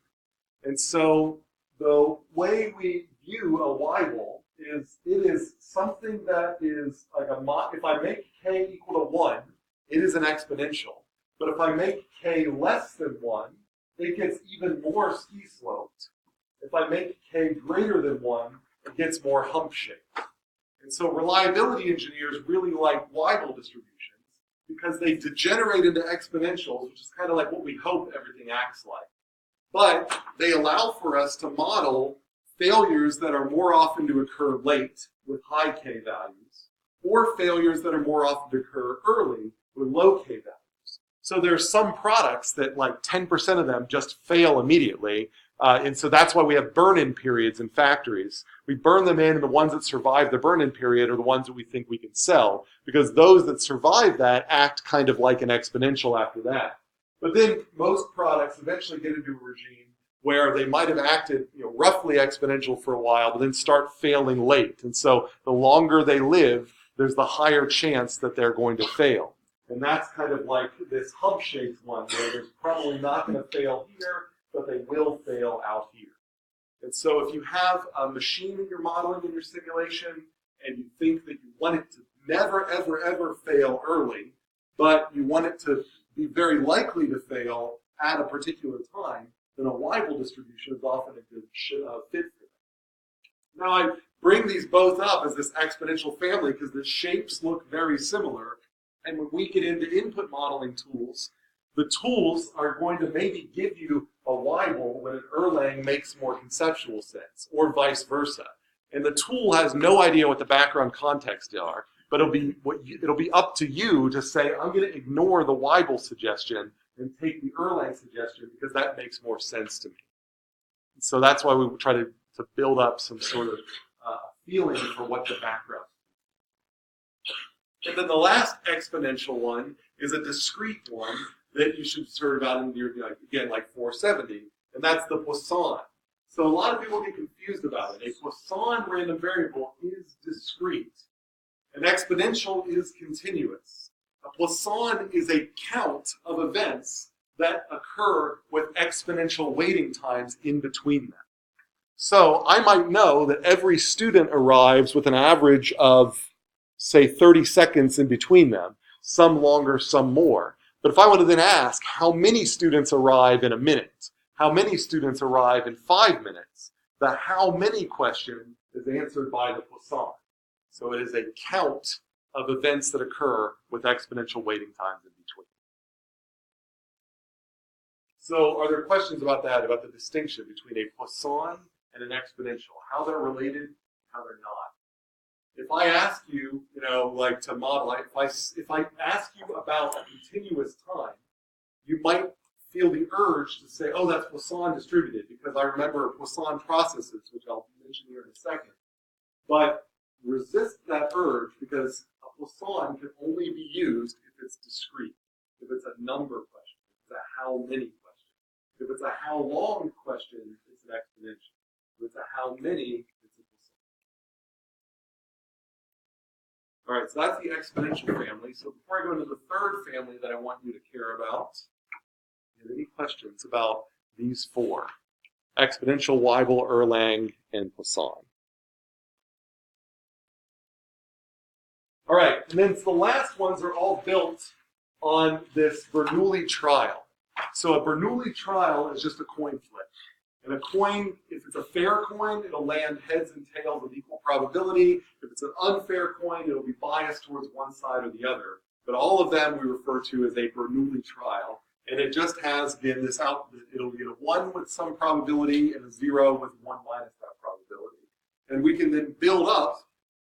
And so the way we view a Weibull is it is something that is like if I make k equal to 1, it is an exponential. But if I make k less than 1, it gets even more ski-sloped. If I make k greater than 1, it gets more hump-shaped. And so reliability engineers really like Weibull distributions because they degenerate into exponentials, which is kind of like what we hope everything acts like. But they allow for us to model failures that are more often to occur late with high k values, or failures that are more often to occur early with low k values. So there's some products that like 10% of them just fail immediately, And so that's why we have burn-in periods in factories. We burn them in, and the ones that survive the burn-in period are the ones that we think we can sell, because those that survive that act kind of like an exponential after that. But then most products eventually get into a regime where they might have acted, roughly exponential for a while, but then start failing late. And so the longer they live, there's the higher chance that they're going to fail. And that's kind of like this hub-shaped one, where there's probably not going to fail here, but they will fail out here. And so if you have a machine that you're modeling in your simulation, and you think that you want it to never, ever, ever fail early, but you want it to be very likely to fail at a particular time, then a Weibull distribution is often a good fit for that. Now I bring these both up as this exponential family because the shapes look very similar, and when we get into input modeling tools, the tools are going to maybe give you a Weibull when an Erlang makes more conceptual sense, or vice versa. And the tool has no idea what the background context are, but it'll be up to you to say, I'm going to ignore the Weibull suggestion and take the Erlang suggestion because that makes more sense to me. And so that's why we try to build up some sort of feeling for what the background is. And then the last exponential one is a discrete one that you should sort of out in your, again, like 470, and that's the Poisson. So a lot of people get confused about it. A Poisson random variable is discrete. An exponential is continuous. A Poisson is a count of events that occur with exponential waiting times in between them. So I might know that every student arrives with an average of, say, 30 seconds in between them, some longer, some more. But if I want to then ask how many students arrive in a minute, how many students arrive in 5 minutes, the how many question is answered by the Poisson. So it is a count of events that occur with exponential waiting times in between. So are there questions about that, about the distinction between a Poisson and an exponential, how they're related, how they're not? If I ask you, like to model, if I ask you about a continuous time, you might feel the urge to say, oh, that's Poisson distributed, because I remember Poisson processes, which I'll mention here in a second. But resist that urge, because a Poisson can only be used if it's discrete, if it's a number question, if it's a how many question. If it's a how long question, it's an exponential. If it's a how many, it's a Poisson. All right, so that's the exponential family. So before I go into the third family that I want you to care about, do you have any questions about these four? Exponential, Weibull, Erlang, and Poisson. All right, and then the last ones are all built on this Bernoulli trial. So a Bernoulli trial is just a coin flip. And a coin, if it's a fair coin, it'll land heads and tails with equal probability. If it's an unfair coin, it'll be biased towards one side or the other. But all of them we refer to as a Bernoulli trial. And it just has, again, this output. It'll get a 1 with some probability and a 0 with 1 minus that probability. And we can then build up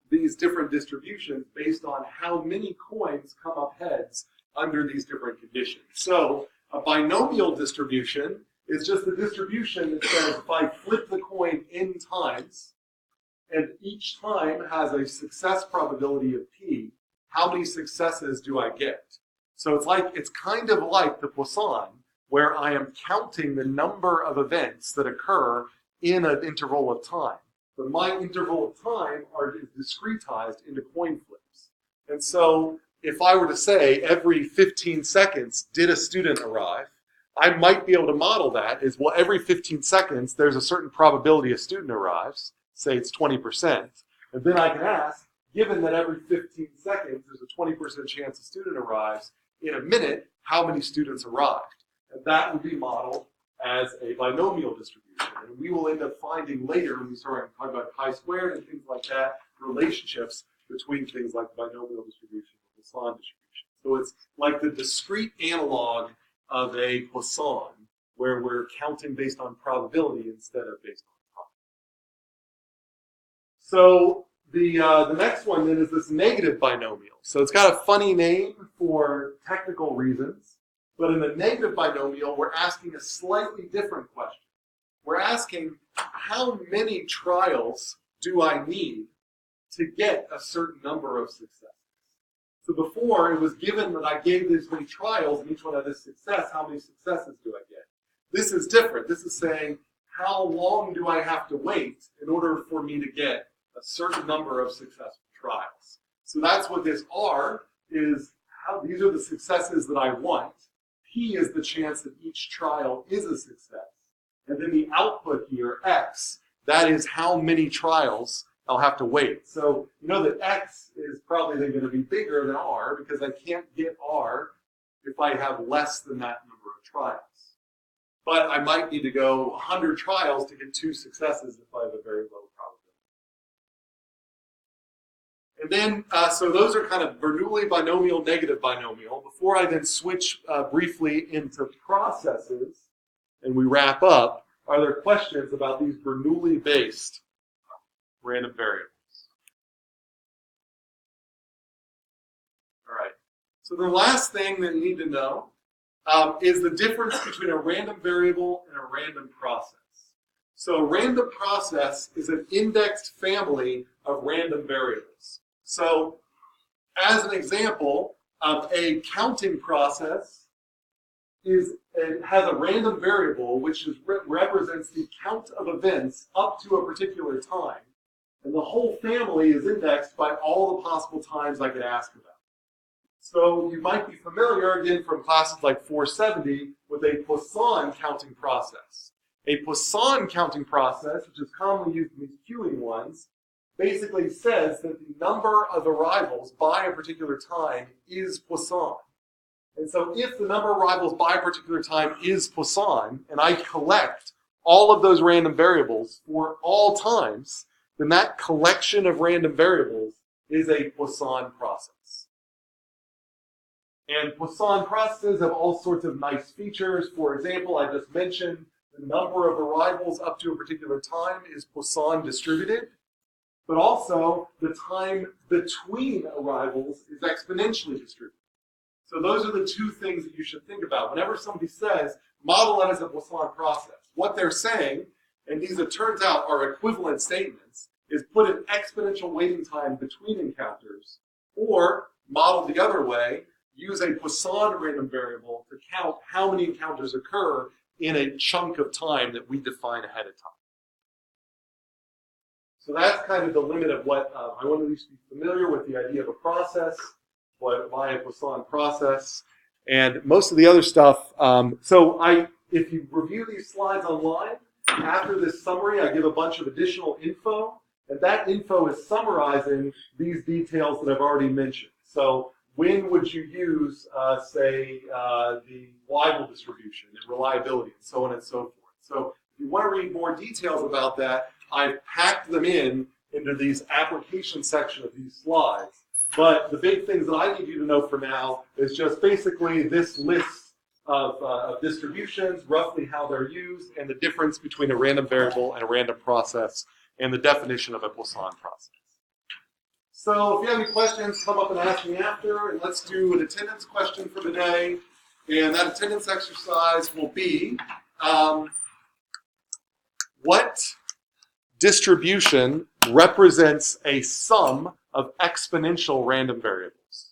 these different distributions based on how many coins come up heads under these different conditions. So a binomial distribution is just a distribution that says if I flip the coin n times, and each time has a success probability of p, how many successes do I get? So it's kind of like the Poisson, where I am counting the number of events that occur in an interval of time. But my interval of time is discretized into coin flips. And so if I were to say every 15 seconds, did a student arrive? I might be able to model that as, well, every 15 seconds, there's a certain probability a student arrives, say it's 20%, and then I can ask, given that every 15 seconds, there's a 20% chance a student arrives, in a minute, how many students arrived? And that would be modeled as a binomial distribution. And we will end up finding later, when we start talking about chi-squared and things like that, relationships between things like binomial distribution and Poisson distribution. So it's like the discrete analog of a Poisson, where we're counting based on probability instead of based on time. So the next one then is this negative binomial. So it's got a funny name for technical reasons, but in the negative binomial, we're asking a slightly different question. we're asking how many trials do I need to get a certain number of successes. So before, it was given that I gave this many trials and each one had this success, how many successes do I get? This is different. This is saying, how long do I have to wait in order for me to get a certain number of successful trials? So that's what this R is. These are the successes that I want. P is the chance that each trial is a success. And then the output here, X, that is how many trials I'll have to wait. So you know that X is probably then going to be bigger than R because I can't get R if I have less than that number of trials. But I might need to go 100 trials to get 2 successes if I have a very low probability. And then, so those are kind of Bernoulli binomial, negative binomial. Before I then switch briefly into processes and we wrap up, are there questions about these Bernoulli-based random variables? All right. So the last thing that you need to know is the difference between a random variable and a random process. So a random process is an indexed family of random variables. So as an example, a counting process has a random variable which represents the count of events up to a particular time. And the whole family is indexed by all the possible times I could ask about. So you might be familiar, again, from classes like 470, with a Poisson counting process. A Poisson counting process, which is commonly used in these queuing ones, basically says that the number of arrivals by a particular time is Poisson. And so if the number of arrivals by a particular time is Poisson, and I collect all of those random variables for all times, then that collection of random variables is a Poisson process. And Poisson processes have all sorts of nice features. For example, I just mentioned the number of arrivals up to a particular time is Poisson distributed, but also the time between arrivals is exponentially distributed. So those are the two things that you should think about. Whenever somebody says, model it as a Poisson process, what they're saying, and these, it turns out, are equivalent statements, is put an exponential waiting time between encounters, or, modeled the other way, use a Poisson random variable to count how many encounters occur in a chunk of time that we define ahead of time. So that's kind of the limit of what I want to at least be familiar with the idea of a process, why a Poisson process, and most of the other stuff. If you review these slides online, after this summary, I give a bunch of additional info, and that info is summarizing these details that I've already mentioned. So when would you use, the Weibull distribution and reliability and so on and so forth? So if you want to read more details about that, I've packed them into these application section of these slides. But the big things that I need you to know for now is just basically this list of distributions, roughly how they're used, and the difference between a random variable and a random process, and the definition of a Poisson process. So if you have any questions, come up and ask me after, and let's do an attendance question for the day. And that attendance exercise will be, what distribution represents a sum of exponential random variables?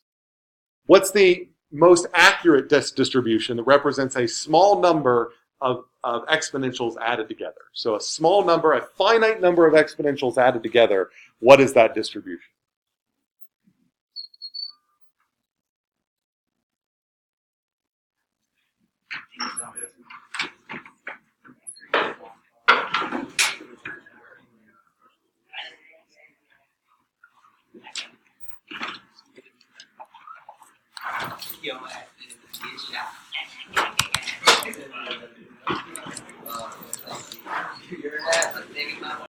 What's the most accurate distribution that represents a small number of exponentials added together? So a small number, a finite number of exponentials added together, what is that distribution?
Yeah.